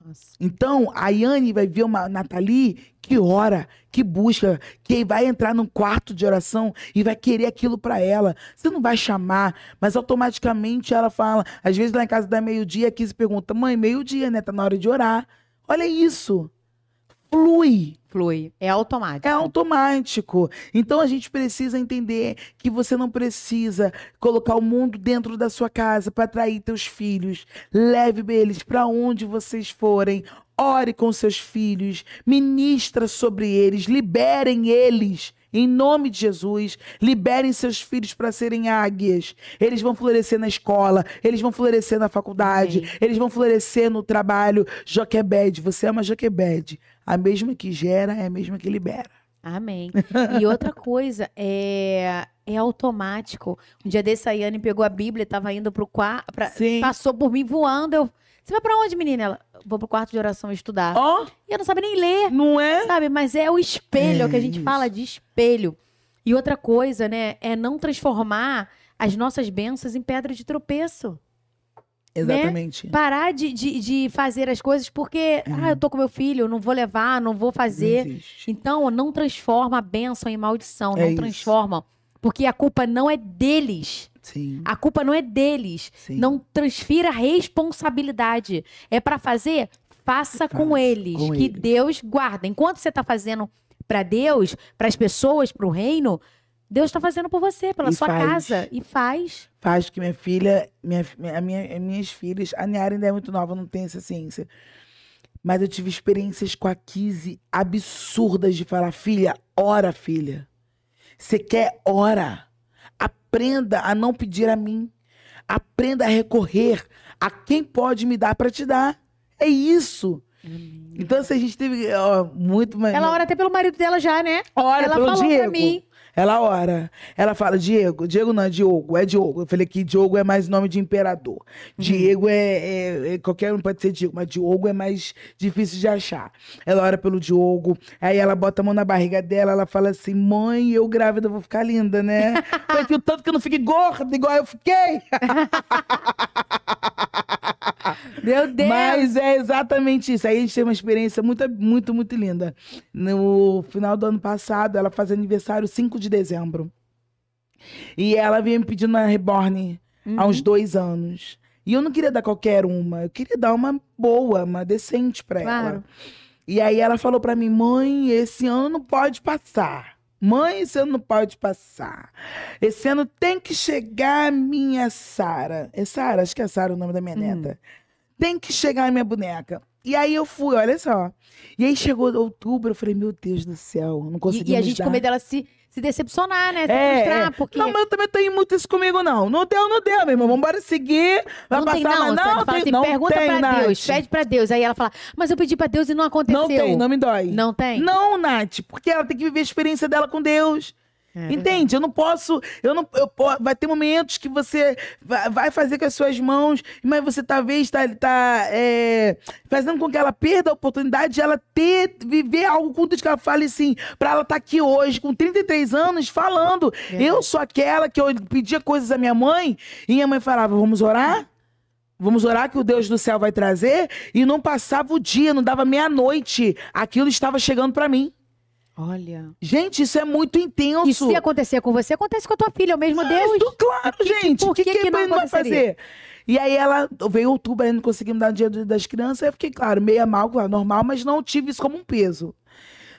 [SPEAKER 2] Nossa.
[SPEAKER 1] Então, a Yane vai ver uma Nathalie que ora, que busca, que vai entrar num quarto de oração e vai querer aquilo pra ela. Você não vai chamar, mas automaticamente ela fala. Às vezes lá em casa dá meio-dia, aqui se pergunta, mãe, meio-dia, né? Tá na hora de orar. Olha isso. Flui.
[SPEAKER 2] Flui. É automático.
[SPEAKER 1] É automático. Então a gente precisa entender que você não precisa colocar o mundo dentro da sua casa para atrair teus filhos. Leve eles para onde vocês forem. Ore com seus filhos. Ministra sobre eles. Liberem eles. Em nome de Jesus, liberem seus filhos para serem águias. Eles vão florescer na escola, eles vão florescer na faculdade,
[SPEAKER 2] Amém.
[SPEAKER 1] eles vão florescer no trabalho. Joquebede, você é uma Joquebede. A mesma que gera é a mesma que libera.
[SPEAKER 2] Amém. E outra coisa, é automático. Um dia desse, a Yane pegou a Bíblia, tava indo pro quarto,
[SPEAKER 1] Sim.
[SPEAKER 2] passou por mim voando. Você vai pra onde, menina? Ela, vou pro quarto de oração estudar.
[SPEAKER 1] Ó,
[SPEAKER 2] E eu não sabia nem ler,
[SPEAKER 1] não é?
[SPEAKER 2] sabe? Mas é o espelho, é o que a gente
[SPEAKER 1] isso.
[SPEAKER 2] fala de espelho. E outra coisa, né, é não transformar as nossas bênçãos em pedra de tropeço.
[SPEAKER 1] Exatamente.
[SPEAKER 2] Parar de fazer as coisas porque, eu tô com meu filho, eu não vou levar, não vou
[SPEAKER 1] Não
[SPEAKER 2] fazer.
[SPEAKER 1] existe.
[SPEAKER 2] Então, não transforma a bênção em maldição,
[SPEAKER 1] É
[SPEAKER 2] não
[SPEAKER 1] isso.
[SPEAKER 2] transforma. Porque a culpa não é deles.
[SPEAKER 1] Sim.
[SPEAKER 2] A culpa não é deles.
[SPEAKER 1] Sim.
[SPEAKER 2] Não transfira a responsabilidade. É pra fazer, faça com
[SPEAKER 1] Faça
[SPEAKER 2] eles.
[SPEAKER 1] com
[SPEAKER 2] Que
[SPEAKER 1] eles.
[SPEAKER 2] Deus guarda. Enquanto você tá fazendo pra Deus, pras pessoas, pro reino, Deus tá fazendo por você, pela
[SPEAKER 1] E
[SPEAKER 2] sua
[SPEAKER 1] faz.
[SPEAKER 2] casa. E faz.
[SPEAKER 1] Faz que minha filha, minhas filhas, a Niara ainda é muito nova, não tem essa ciência. Mas eu tive experiências com a Kizzy absurdas de falar, filha, ora, filha. Você quer, ora. Aprenda a não pedir a mim. Aprenda a recorrer a quem pode me dar para te dar. É isso. Então, se a gente teve muito...
[SPEAKER 2] Ela ora até pelo marido dela já, né?
[SPEAKER 1] Ora
[SPEAKER 2] Ela
[SPEAKER 1] pelo
[SPEAKER 2] falou
[SPEAKER 1] Diego.
[SPEAKER 2] pra mim.
[SPEAKER 1] Ela ora. Ela fala, Diego. Diego não, é Diogo. É Diogo. Eu falei que Diogo é mais nome de imperador. Diego qualquer um pode ser Diego, mas Diogo é mais difícil de achar. Ela ora pelo Diogo. Aí ela bota a mão na barriga dela. Ela fala assim, mãe, eu grávida vou ficar linda, né? Foi que o tanto que eu não fique gorda igual eu fiquei.
[SPEAKER 2] Meu Deus!
[SPEAKER 1] Mas é exatamente isso. Aí a gente teve uma experiência muito, muito, muito linda. No final do ano passado, ela faz aniversário 5 de dezembro. E ela vinha me pedindo uma reborn há uns 2 anos. E eu não queria dar qualquer uma. Eu queria dar uma boa, uma decente pra
[SPEAKER 2] Claro.
[SPEAKER 1] ela. E aí ela falou pra mim, mãe, esse ano não pode passar. Mãe, esse ano não pode passar. Esse ano tem que chegar a minha Sara. É Sara? Acho que é Sara o nome da minha neta. Tem que chegar a minha boneca. E aí eu fui, olha só. E aí chegou outubro, eu falei, meu Deus do céu, não consegui
[SPEAKER 2] E a gente com medo dela se decepcionar, né? Se frustrar, porque...
[SPEAKER 1] Não, mas eu também tenho muito isso comigo, não. Não deu, meu irmão. Vambora seguir. Vai
[SPEAKER 2] Não
[SPEAKER 1] passar,
[SPEAKER 2] tem não,
[SPEAKER 1] mas
[SPEAKER 2] você fala
[SPEAKER 1] tem,
[SPEAKER 2] assim,
[SPEAKER 1] não
[SPEAKER 2] pergunta
[SPEAKER 1] tem,
[SPEAKER 2] pra
[SPEAKER 1] Nath.
[SPEAKER 2] Deus, pede pra Deus. Aí ela fala, mas eu pedi pra Deus e não aconteceu.
[SPEAKER 1] Não tem, não me dói.
[SPEAKER 2] Não tem?
[SPEAKER 1] Não, Nath, porque ela tem que viver a experiência dela com Deus. Entende? Eu não posso, vai ter momentos que você vai fazer com as suas mãos, mas você talvez tá fazendo com que ela perda a oportunidade de ela viver algo com tudo que ela fale assim, pra ela estar aqui hoje, com 33 anos, falando. Eu sou aquela que eu pedia coisas à minha mãe, e minha mãe falava, vamos orar? Vamos orar que o Deus do céu vai trazer? E não passava o dia, não dava meia-noite, aquilo estava chegando pra mim.
[SPEAKER 2] Olha.
[SPEAKER 1] Gente, isso é muito intenso.
[SPEAKER 2] E se acontecer com você, acontece com a tua filha, o mesmo Deus.
[SPEAKER 1] Claro, gente.
[SPEAKER 2] Por que não
[SPEAKER 1] vai fazer? E aí ela veio outubro, aí não conseguimos dar o dia das crianças. Aí eu fiquei, claro, meia mal, claro, normal, mas não tive isso como um peso.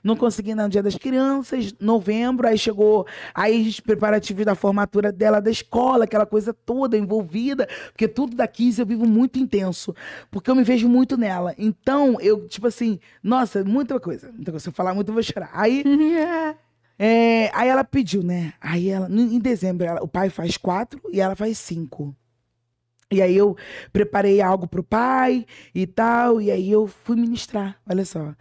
[SPEAKER 1] Não consegui dar no dia das crianças, novembro, aí chegou aí os preparativos da formatura dela da escola, aquela coisa toda envolvida, porque tudo da 15 eu vivo muito intenso, porque eu me vejo muito nela. Então, eu, tipo assim, nossa, muita coisa. Se eu falar muito, eu vou chorar. Aí, aí ela pediu, né? Aí ela, em dezembro, o pai faz 4 e ela faz 5. E aí eu preparei algo pro pai e tal, e aí eu fui ministrar, olha só.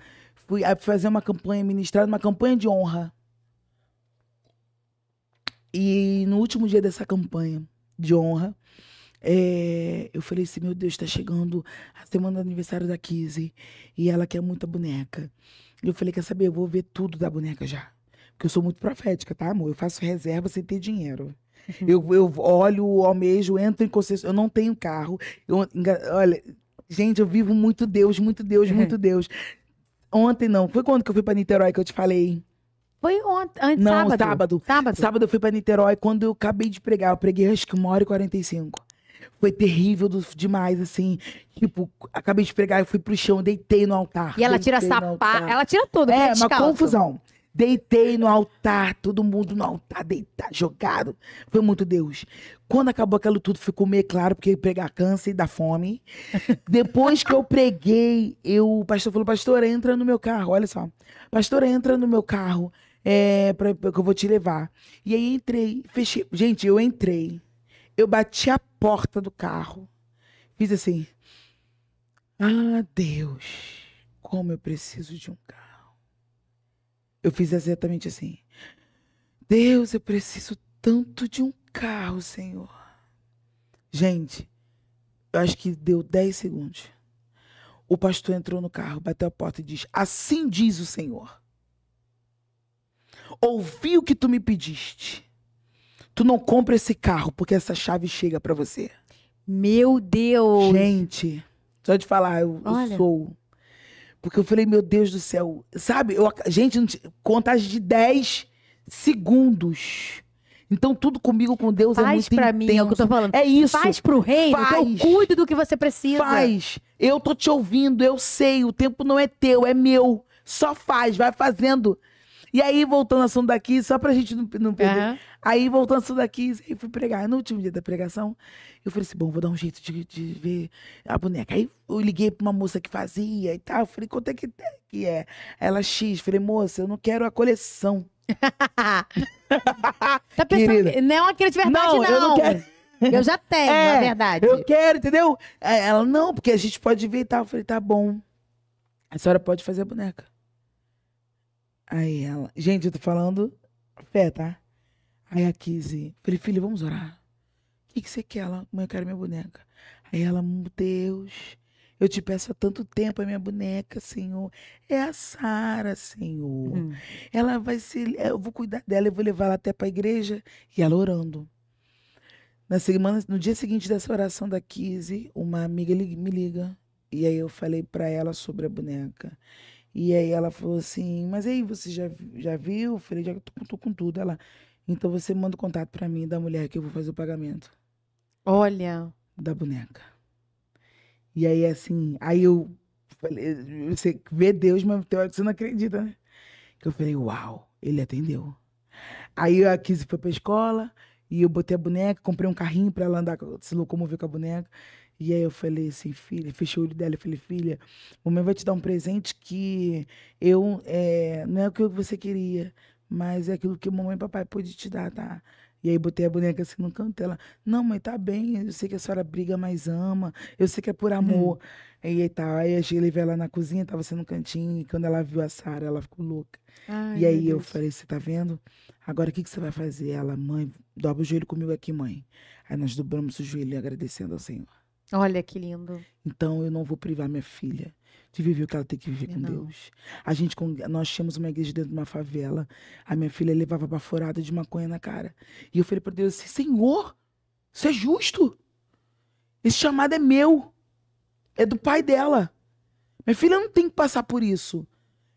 [SPEAKER 1] Fui fazer uma campanha, ministrar uma campanha de honra. E no último dia dessa campanha de honra, eu falei assim, meu Deus, tá chegando a semana do aniversário da Kizzy. E ela quer muita boneca. E eu falei, quer saber, eu vou ver tudo da boneca já. Porque eu sou muito profética, tá, amor? Eu faço reserva sem ter dinheiro. Eu olho, almejo, entro em concessão. Eu não tenho carro. Olha, gente, eu vivo muito Deus, muito Deus, muito Deus. Ontem não. Foi quando que eu fui pra Niterói que eu te falei?
[SPEAKER 2] Foi ontem,
[SPEAKER 1] não,
[SPEAKER 2] sábado.
[SPEAKER 1] Sábado eu fui pra Niterói quando eu acabei de pregar. Eu preguei acho que 1h45. Foi terrível demais, assim. Tipo, acabei de pregar, eu fui pro chão, deitei no altar.
[SPEAKER 2] E ela tira sapato, ela tira tudo.
[SPEAKER 1] É, uma confusão. Deitei no altar, todo mundo no altar, deitado, jogado. Foi muito Deus. Quando acabou aquilo tudo, ficou meio claro, porque pregar cansa e dá fome. Depois que eu preguei, o pastor falou, pastora, entra no meu carro, olha só. Pastora, entra no meu carro, que eu vou te levar. E aí entrei, fechei. Gente, eu entrei. Eu bati a porta do carro. Fiz assim. Ah, Deus, como eu preciso de um carro. Eu fiz exatamente assim. Deus, eu preciso tanto de um carro, Senhor. Gente, eu acho que deu 10 segundos. O pastor entrou no carro, bateu a porta e disse, assim diz o Senhor. Ouvi o que tu me pediste. Tu não compra esse carro, porque essa chave chega pra você.
[SPEAKER 2] Meu Deus.
[SPEAKER 1] Gente, só de falar, eu sou... Porque eu falei, meu Deus do céu, sabe? Gente, contagem de 10 segundos. Então, tudo comigo, com Deus, é muito intenso.
[SPEAKER 2] Faz pra mim, é o que eu tô falando.
[SPEAKER 1] É isso.
[SPEAKER 2] Faz pro reino, que eu cuido do que você precisa.
[SPEAKER 1] Faz. Eu tô te ouvindo, eu sei, o tempo não é teu, é meu. Só faz, vai fazendo. E aí, voltando ao assunto daqui, só pra gente não perder. Uhum. Aí, voltando ao assunto daqui, aí fui pregar. No último dia da pregação, eu falei assim, bom, vou dar um jeito de ver a boneca. Aí, eu liguei pra uma moça que fazia e tal. Eu falei, quanto é que é? Ela, X. Falei, moça, eu não quero a coleção.
[SPEAKER 2] Tá pensando que não é aquele de verdade, não.
[SPEAKER 1] Eu não quero.
[SPEAKER 2] Eu já tenho, na verdade.
[SPEAKER 1] Eu quero, entendeu? Ela, não, porque a gente pode ver e tal. Eu falei, tá bom. A senhora pode fazer a boneca. Aí ela... Gente, eu tô falando fé, tá? Aí a Kizzy... Falei, filha, vamos orar. O que você quer? Ela, mãe, eu quero minha boneca. Aí ela, meu Deus, eu te peço há tanto tempo a minha boneca, Senhor. É a Sara, Senhor. Ela vai ser... Eu vou cuidar dela, eu vou levar ela até pra igreja. E ela orando. No dia seguinte dessa oração da Kizzy, uma amiga me liga. E aí eu falei pra ela sobre a boneca. E aí ela falou assim, mas aí você já viu? Eu falei, já tô com tudo. Ela, então você manda o contato pra mim da mulher que eu vou fazer o pagamento.
[SPEAKER 2] Olha.
[SPEAKER 1] Da boneca. E aí assim, aí eu falei, você vê Deus, mas tem hora que você não acredita, né? Que eu falei, uau, ele atendeu. Aí a Kizzy foi pra escola, e eu botei a boneca, comprei um carrinho pra ela andar, se locomover com a boneca. E aí eu falei assim, filha, fechei o olho dela e falei, filha, mamãe vai te dar um presente que não é o que você queria, mas é aquilo que mamãe e papai pôde te dar, tá? E aí botei a boneca assim no canto, ela, não, mãe, tá bem, eu sei que a senhora briga, mas ama, eu sei que é por amor. Aí tá, aí a Gila veio lá na cozinha, tava sendo no cantinho, e quando ela viu a Sara, ela ficou louca.
[SPEAKER 2] Ai,
[SPEAKER 1] E aí
[SPEAKER 2] meu
[SPEAKER 1] eu
[SPEAKER 2] Deus.
[SPEAKER 1] falei, você tá vendo? Agora o que que você vai fazer? Ela, mãe, dobra o joelho comigo aqui, mãe. Aí nós dobramos o joelho agradecendo ao Senhor.
[SPEAKER 2] Olha que lindo.
[SPEAKER 1] Então eu não vou privar minha filha de viver o que ela tem que viver com
[SPEAKER 2] Não.
[SPEAKER 1] Deus. Nós tínhamos uma igreja dentro de uma favela. A minha filha levava baforada de maconha na cara. E eu falei para Deus assim, Senhor, isso é justo? Esse chamado é meu. É do pai dela. Minha filha não tem que passar por isso.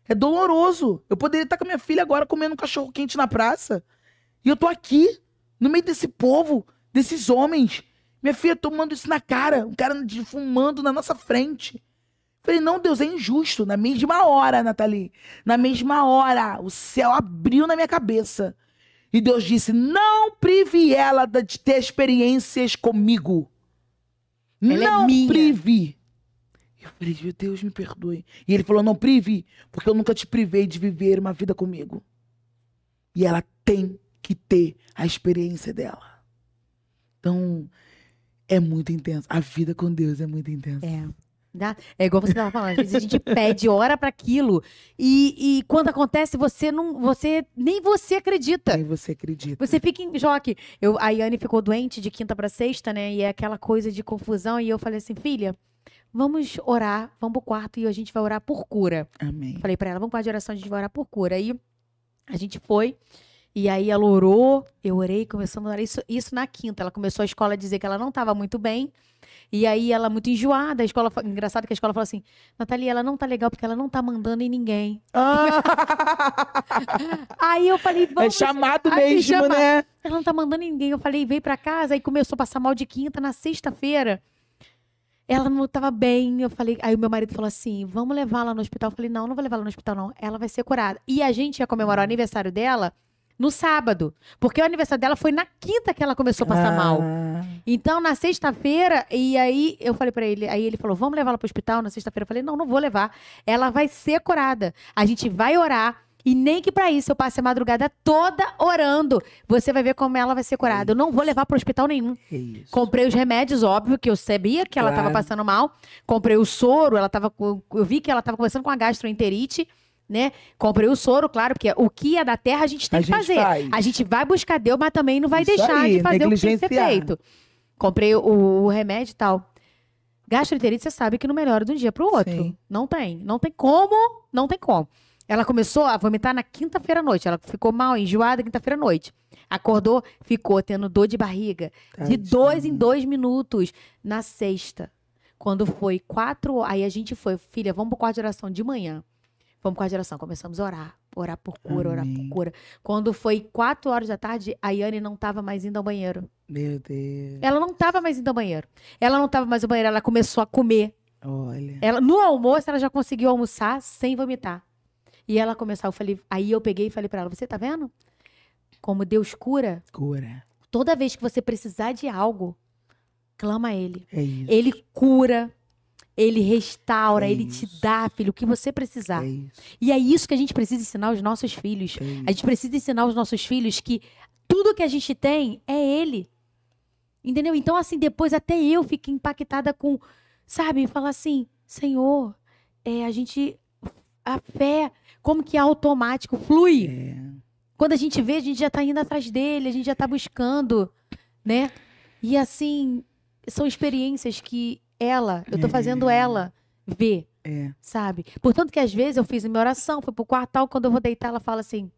[SPEAKER 1] É doloroso. Eu poderia estar com a minha filha agora comendo um cachorro quente na praça. E eu tô aqui, no meio desse povo, desses homens. Minha filha tomando isso na cara. Um cara fumando na nossa frente. Falei, não, Deus, é injusto. Na mesma hora, Nathalie. Na mesma hora, o céu abriu na minha cabeça. E Deus disse, não prive ela de ter experiências comigo.
[SPEAKER 2] Ela é
[SPEAKER 1] não
[SPEAKER 2] minha.
[SPEAKER 1] prive. Eu falei, meu Deus, me perdoe. E ele falou, não prive, porque eu nunca te privei de viver uma vida comigo. E ela tem que ter a experiência dela. Então, é muito intenso. A vida com Deus é muito intensa.
[SPEAKER 2] É igual você estava falando, às vezes a gente pede, ora para aquilo, e quando acontece, nem você acredita.
[SPEAKER 1] Nem você acredita.
[SPEAKER 2] Você fica em choque. A Yane ficou doente de quinta para sexta, né? E é aquela coisa de confusão. E eu falei assim, filha, vamos orar, vamos pro quarto e a gente vai orar por cura.
[SPEAKER 1] Amém.
[SPEAKER 2] Falei para ela, vamos para a oração, a gente vai orar por cura. Aí a gente foi. E aí ela orou, eu orei, começamos a orar. Isso na quinta. Ela começou a escola a dizer que ela não estava muito bem. E aí ela muito enjoada. Engraçado que a escola falou assim, Nathalie, ela não tá legal porque ela não tá mandando em ninguém. Aí eu falei, vamos...
[SPEAKER 1] É chamado
[SPEAKER 2] Aí
[SPEAKER 1] mesmo,
[SPEAKER 2] chama-
[SPEAKER 1] né?
[SPEAKER 2] Ela não tá mandando em ninguém. Eu falei, veio pra casa. Aí começou a passar mal de quinta. Na sexta-feira, ela não tava bem. Eu falei, aí o meu marido falou assim, vamos levá-la no hospital. Eu falei, não vou levá-la no hospital, não. Ela vai ser curada. E a gente ia comemorar o aniversário dela no sábado. Porque o aniversário dela foi na quinta que ela começou a passar mal. Então, na sexta-feira, e aí eu falei pra ele, aí ele falou, vamos levá-la pro hospital na sexta-feira. Eu falei, não vou levar. Ela vai ser curada. A gente vai orar. E nem que pra isso eu passe a madrugada toda orando. Você vai ver como ela vai ser curada. Eu não vou levar pro hospital nenhum.
[SPEAKER 1] É isso.
[SPEAKER 2] Comprei os remédios, óbvio, que eu sabia que ela tava
[SPEAKER 1] Claro.
[SPEAKER 2] passando mal. Comprei o soro, eu vi que ela tava começando com a gastroenterite, né? Comprei o soro, claro, porque o que é da terra a gente tem
[SPEAKER 1] A
[SPEAKER 2] que
[SPEAKER 1] gente
[SPEAKER 2] fazer.
[SPEAKER 1] faz.
[SPEAKER 2] A gente vai buscar Deus, mas também não vai
[SPEAKER 1] Isso
[SPEAKER 2] deixar
[SPEAKER 1] aí,
[SPEAKER 2] de fazer o que tem que ser
[SPEAKER 1] negligenciar.
[SPEAKER 2] feito. Comprei o remédio e tal. Gastroenterite, você sabe que não melhora de um dia pro outro.
[SPEAKER 1] Sim.
[SPEAKER 2] Não tem. Não tem como. Ela começou a vomitar na quinta-feira à noite. Ela ficou mal, enjoada quinta-feira à noite. Acordou, ficou tendo dor de barriga. De 2 em 2 minutos. Na sexta. Quando foi 4, aí a gente foi, filha, vamos pro quarto de oração de manhã. Vamos pro quarto de oração. Começamos a orar. Orar por cura, orar por
[SPEAKER 1] Amém.
[SPEAKER 2] cura. Quando foi 4 horas da tarde, a Yane não tava mais indo ao banheiro.
[SPEAKER 1] Meu Deus.
[SPEAKER 2] Ela não tava mais indo ao banheiro. Ela não tava mais no banheiro, ela começou a comer.
[SPEAKER 1] Olha.
[SPEAKER 2] No almoço, ela já conseguiu almoçar sem vomitar. E ela começou, aí eu peguei e falei pra ela, você tá vendo? Como Deus cura?
[SPEAKER 1] Cura.
[SPEAKER 2] Toda vez que você precisar de algo, clama a Ele.
[SPEAKER 1] É isso.
[SPEAKER 2] Ele cura, Ele restaura,
[SPEAKER 1] É
[SPEAKER 2] Ele
[SPEAKER 1] isso.
[SPEAKER 2] te dá, filho, o que você precisar.
[SPEAKER 1] É isso.
[SPEAKER 2] E é isso que a gente precisa ensinar aos nossos filhos.
[SPEAKER 1] É isso.
[SPEAKER 2] A gente precisa ensinar aos nossos filhos que tudo que a gente tem é Ele. Entendeu? Então, assim, depois até eu fiquei impactada com, sabe, falar assim, Senhor, a fé, como que é automático, flui.
[SPEAKER 1] É.
[SPEAKER 2] Quando a gente vê, a gente já tá indo atrás dele, a gente já tá buscando, né? E assim, são experiências que eu tô fazendo ela ver,
[SPEAKER 1] É.
[SPEAKER 2] sabe? Portanto que às vezes eu fiz a minha oração, fui pro quarto tal, quando eu vou deitar, ela fala assim,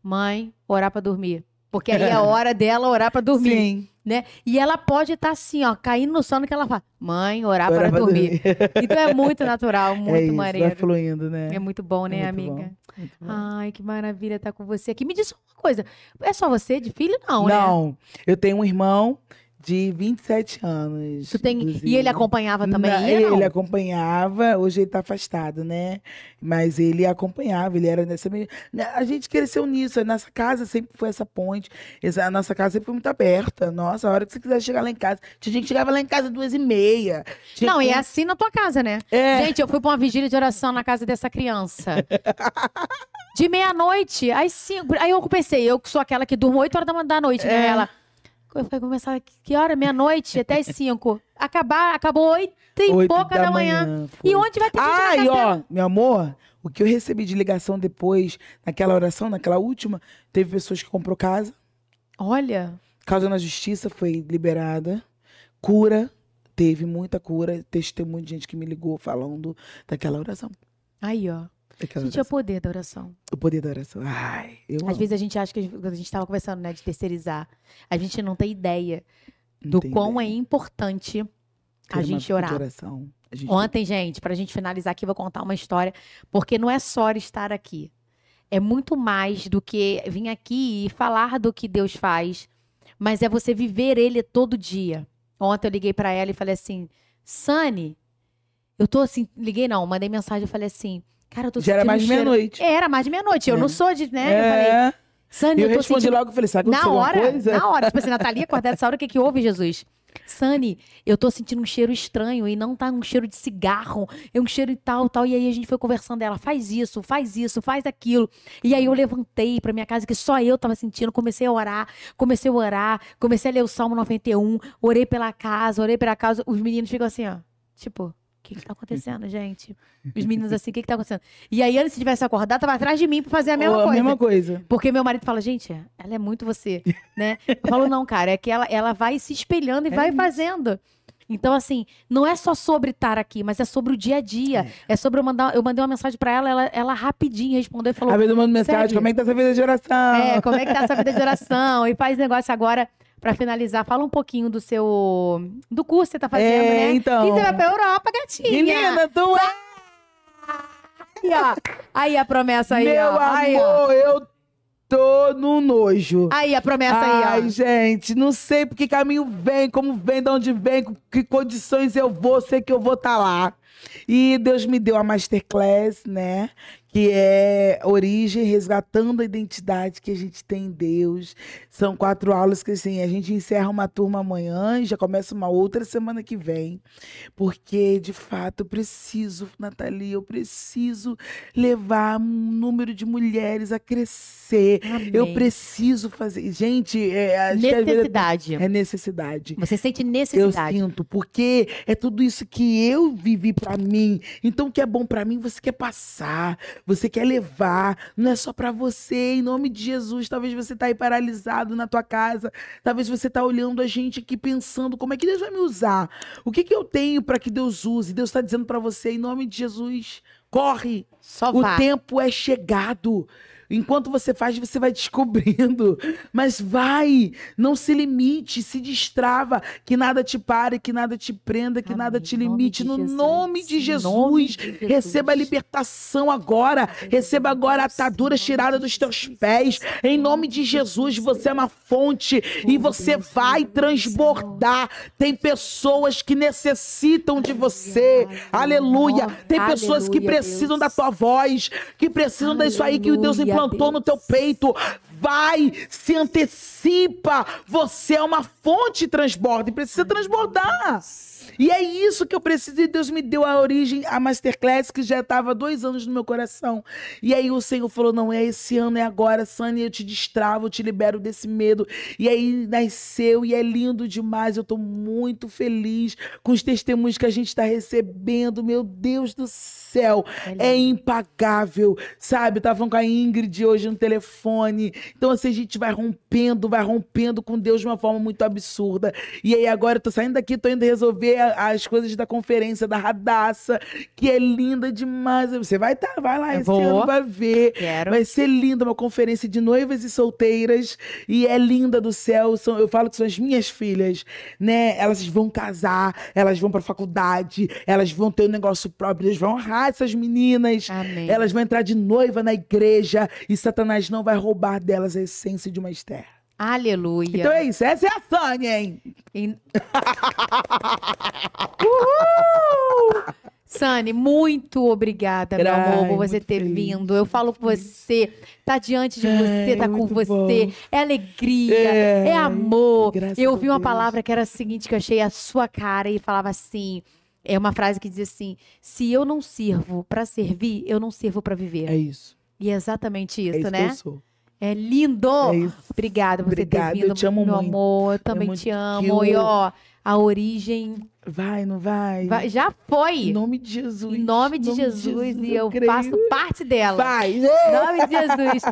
[SPEAKER 2] mãe, orar pra dormir. Porque aí é a hora dela orar pra dormir,
[SPEAKER 1] Sim.
[SPEAKER 2] né? E ela pode estar assim, ó, caindo no sono que ela fala, mãe, orar
[SPEAKER 1] Orar
[SPEAKER 2] para
[SPEAKER 1] pra
[SPEAKER 2] dormir. Então é muito natural,
[SPEAKER 1] É
[SPEAKER 2] muito
[SPEAKER 1] isso,
[SPEAKER 2] maneiro.
[SPEAKER 1] vai fluindo, né?
[SPEAKER 2] É muito bom, né,
[SPEAKER 1] muito
[SPEAKER 2] amiga?
[SPEAKER 1] bom, muito bom.
[SPEAKER 2] Ai, que maravilha estar com você aqui. Me diz uma coisa, é só você de filho? Não, né?
[SPEAKER 1] Não, eu tenho um irmão De 27 anos.
[SPEAKER 2] Tu tem...
[SPEAKER 1] inclusive.
[SPEAKER 2] E ele acompanhava também?
[SPEAKER 1] Ele acompanhava, hoje ele tá afastado, né? Mas ele acompanhava, ele era nessa mesma... A gente cresceu nisso, a nossa casa sempre foi essa ponte, a nossa casa sempre foi muito aberta. Nossa, a hora que você quiser chegar lá em casa, tinha gente que chegava lá em casa 2h30.
[SPEAKER 2] Não, e é assim na tua casa, né?
[SPEAKER 1] É.
[SPEAKER 2] Gente, eu fui pra uma vigília de oração na casa dessa criança. De meia-noite às 5. Aí eu pensei, eu que sou aquela que durmo 8 horas da noite, né? Ela... Eu falei, começar que hora? Meia-noite, até as 5. Acabou 8h pouca da manhã.
[SPEAKER 1] Foi.
[SPEAKER 2] E onde vai ter gente na casa
[SPEAKER 1] E ó,
[SPEAKER 2] dela?
[SPEAKER 1] meu amor, o que eu recebi de ligação depois, naquela oração, naquela última, teve pessoas que comprou casa,
[SPEAKER 2] Olha.
[SPEAKER 1] causa na justiça foi liberada, cura, teve muita cura, testemunho de gente que me ligou falando daquela oração.
[SPEAKER 2] Aí, ó.
[SPEAKER 1] Daquela
[SPEAKER 2] Gente, é o
[SPEAKER 1] oração.
[SPEAKER 2] poder da oração.
[SPEAKER 1] O poder da oração. Ai, eu
[SPEAKER 2] Às
[SPEAKER 1] amo.
[SPEAKER 2] vezes a gente acha que quando a gente tava conversando, né, de terceirizar, a gente não tem ideia
[SPEAKER 1] Não
[SPEAKER 2] do
[SPEAKER 1] tem
[SPEAKER 2] quão
[SPEAKER 1] ideia.
[SPEAKER 2] é importante
[SPEAKER 1] Ter
[SPEAKER 2] a
[SPEAKER 1] uma
[SPEAKER 2] gente
[SPEAKER 1] vida de
[SPEAKER 2] orar.
[SPEAKER 1] oração. A gente
[SPEAKER 2] Ontem, gente, pra gente finalizar aqui, eu vou contar uma história, porque não é só estar aqui. É muito mais do que vir aqui e falar do que Deus faz, mas é você viver Ele todo dia. Ontem eu liguei pra ela e falei assim, Sani, eu tô assim, liguei não, mandei mensagem, eu falei assim, cara, eu tô
[SPEAKER 1] Já era
[SPEAKER 2] sentindo
[SPEAKER 1] mais de
[SPEAKER 2] um cheiro...
[SPEAKER 1] meia-noite.
[SPEAKER 2] Era mais de meia-noite, eu não sou de, né? Eu falei,
[SPEAKER 1] É.
[SPEAKER 2] Sani,
[SPEAKER 1] Eu
[SPEAKER 2] eu tô
[SPEAKER 1] respondi
[SPEAKER 2] sentindo...
[SPEAKER 1] logo, falei, sabe o que
[SPEAKER 2] Na
[SPEAKER 1] alguma
[SPEAKER 2] hora,
[SPEAKER 1] coisa?
[SPEAKER 2] na hora. Tipo assim, Natalia, acordada essa hora, o que que houve, Jesus? Sani, eu tô sentindo um cheiro estranho e não tá um cheiro de cigarro, é um cheiro e tal. E aí a gente foi conversando, ela faz isso, faz aquilo. E aí eu levantei pra minha casa, que só eu tava sentindo, comecei a orar, comecei a ler o Salmo 91, orei pela casa, os meninos ficam assim, ó, tipo... O que tá acontecendo, gente? Os meninos assim, o que tá acontecendo? E aí, antes de tivesse acordado, tava atrás de mim pra fazer a mesma coisa.
[SPEAKER 1] A mesma coisa.
[SPEAKER 2] Porque meu marido fala, gente, ela é muito você, né? Eu falo, não, cara, é que ela vai se espelhando e vai fazendo. Então, assim, não é só sobre estar aqui, mas é sobre o dia a dia. É sobre eu mandei uma mensagem pra ela rapidinho respondeu e falou...
[SPEAKER 1] Às vezes eu mando mensagem,
[SPEAKER 2] sério?
[SPEAKER 1] como é que tá essa vida de oração?
[SPEAKER 2] Como é que tá essa vida de oração? E faz negócio agora, pra finalizar, fala um pouquinho do curso que você tá fazendo, né?
[SPEAKER 1] Então.
[SPEAKER 2] E você vai pra Europa, gatinha.
[SPEAKER 1] Menina, tu é...
[SPEAKER 2] Aí, ó. Aí a promessa aí,
[SPEAKER 1] Meu
[SPEAKER 2] ó. Aí, ó.
[SPEAKER 1] amor, eu tô no nojo.
[SPEAKER 2] Aí a promessa aí, ó.
[SPEAKER 1] Ai, gente, não sei por que caminho vem, como vem, de onde vem, com que condições eu vou, sei que eu vou estar lá. E Deus me deu a Masterclass, né? Que é Origem, resgatando a identidade que a gente tem em Deus. São 4 aulas que, assim, a gente encerra uma turma amanhã e já começa uma outra semana que vem. Porque, de fato, eu preciso, Nathalie, eu preciso levar um número de mulheres a crescer.
[SPEAKER 2] Amém.
[SPEAKER 1] Eu preciso fazer... Gente,
[SPEAKER 2] necessidade.
[SPEAKER 1] É necessidade.
[SPEAKER 2] Você sente
[SPEAKER 1] Eu
[SPEAKER 2] necessidade.
[SPEAKER 1] sinto, porque é tudo isso que eu vivi pra mim. Então, o que é bom pra mim, você quer passar, você quer levar. Não é só pra você, em nome de Jesus. Talvez você tá aí paralisado na tua casa. Talvez você tá olhando a gente aqui pensando, como é que Deus vai me usar? O que que eu tenho pra que Deus use? Deus tá dizendo pra você, em nome de Jesus, corre.
[SPEAKER 2] Só
[SPEAKER 1] O
[SPEAKER 2] vá.
[SPEAKER 1] tempo é chegado. Enquanto você faz, você vai descobrindo. Mas vai, não se limite, se destrava, que nada te pare, que nada te prenda, que
[SPEAKER 2] Amém.
[SPEAKER 1] nada te
[SPEAKER 2] Em nome
[SPEAKER 1] limite.
[SPEAKER 2] de
[SPEAKER 1] No
[SPEAKER 2] Jesus.
[SPEAKER 1] nome de
[SPEAKER 2] Em
[SPEAKER 1] Jesus,
[SPEAKER 2] nome de Jesus.
[SPEAKER 1] receba a libertação agora. Receba agora a atadura tirada dos teus pés. Em nome de Jesus, você é uma fonte e você vai transbordar. Tem pessoas que necessitam de você. Aleluia. Tem pessoas que
[SPEAKER 2] Aleluia,
[SPEAKER 1] precisam
[SPEAKER 2] Deus.
[SPEAKER 1] da tua voz, que precisam disso aí que o Deus
[SPEAKER 2] Aleluia,
[SPEAKER 1] implantou no teu
[SPEAKER 2] Deus.
[SPEAKER 1] peito. Vai, se antecipa. Você é uma fonte e transborda e precisa transbordar. E é isso que eu preciso. E Deus me deu a origem, a Masterclass, que já estava há 2 anos no meu coração. E aí o Senhor falou, não, é esse ano, é agora, Sani, eu te destravo, eu te libero desse medo. E aí nasceu e é lindo demais. Eu estou muito feliz com os testemunhos que a gente está recebendo. Meu Deus do céu, é impagável, sabe? Eu tava falando com a Ingrid hoje no telefone. Então assim, a gente vai rompendo com Deus de uma forma muito absurda. E aí agora eu tô saindo daqui, tô indo resolver as coisas da conferência da Radassa, que é linda demais. Você vai lá esse ano, vai ver.
[SPEAKER 2] Quero.
[SPEAKER 1] Vai ser linda, uma conferência de noivas e solteiras, e é linda do céu. Eu falo que são as minhas filhas, né? Elas vão casar, elas vão pra faculdade, elas vão ter um negócio próprio, eles vão honrar essas meninas.
[SPEAKER 2] Amém.
[SPEAKER 1] Elas vão entrar de noiva na igreja e Satanás não vai roubar delas a essência de uma Esther.
[SPEAKER 2] Aleluia.
[SPEAKER 1] Então é isso. Essa é a Sânia, hein?
[SPEAKER 2] Uhul! Sani, muito obrigada, meu amor, por você ter vindo. Eu falo com você, tá diante de você, tá com você. Bom. É alegria, é amor. Eu ouvi uma palavra que era a seguinte, que eu achei a sua cara e falava assim, é uma frase que dizia assim, se eu não sirvo pra servir, eu não sirvo pra viver.
[SPEAKER 1] É isso.
[SPEAKER 2] E é exatamente isso,
[SPEAKER 1] isso,
[SPEAKER 2] né?
[SPEAKER 1] Que eu sou.
[SPEAKER 2] É lindo! Obrigada por você ter vindo,
[SPEAKER 1] eu te amo
[SPEAKER 2] meu
[SPEAKER 1] muito.
[SPEAKER 2] amor. Eu também te amo. E ó, a origem...
[SPEAKER 1] Vai, não vai?
[SPEAKER 2] Já foi.
[SPEAKER 1] Em nome de Jesus.
[SPEAKER 2] Em nome de Jesus. E eu faço parte dela.
[SPEAKER 1] Vai.
[SPEAKER 2] Em nome de Jesus.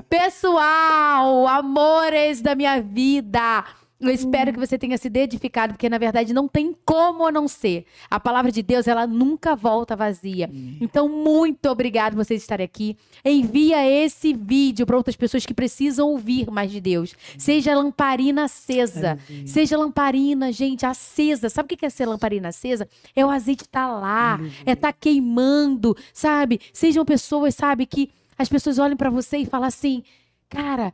[SPEAKER 2] Pessoal, amores da minha vida. Eu espero que você tenha sido edificado, porque na verdade não tem como não ser. A palavra de Deus, ela nunca volta vazia. Então, muito obrigado por vocês estarem aqui. Envia esse vídeo para outras pessoas que precisam ouvir mais de Deus. Seja lamparina acesa. Seja lamparina, gente, acesa. Sabe o que é ser lamparina acesa? É o azeite tá lá, é tá queimando, sabe? Sejam pessoas, sabe, que as pessoas olhem para você e falam assim, cara...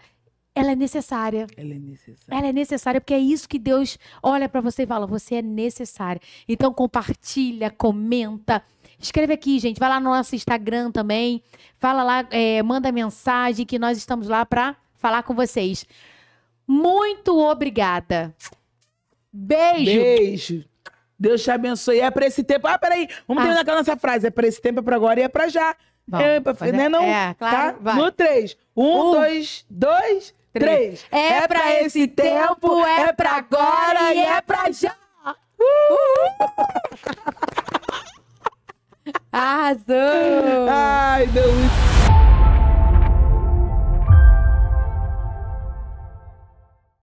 [SPEAKER 2] Ela é necessária.
[SPEAKER 1] Ela é necessária.
[SPEAKER 2] Ela é necessária, porque é isso que Deus olha pra você e fala, você é necessária. Então compartilha, comenta. Escreve aqui, gente. Vai lá no nosso Instagram também. Fala lá, manda mensagem que nós estamos lá pra falar com vocês. Muito obrigada. Beijo.
[SPEAKER 1] Beijo. Deus te abençoe. É pra esse tempo. Ah, peraí. Vamos terminar com a nossa frase. É pra esse tempo, é pra agora e é pra já.
[SPEAKER 2] Bom,
[SPEAKER 1] não?
[SPEAKER 2] claro.
[SPEAKER 1] Tá? Vai. No 3. 1, 2, 3.
[SPEAKER 2] É pra esse tempo, é pra agora e é pra já. Arrasou!
[SPEAKER 1] Ai, Deus.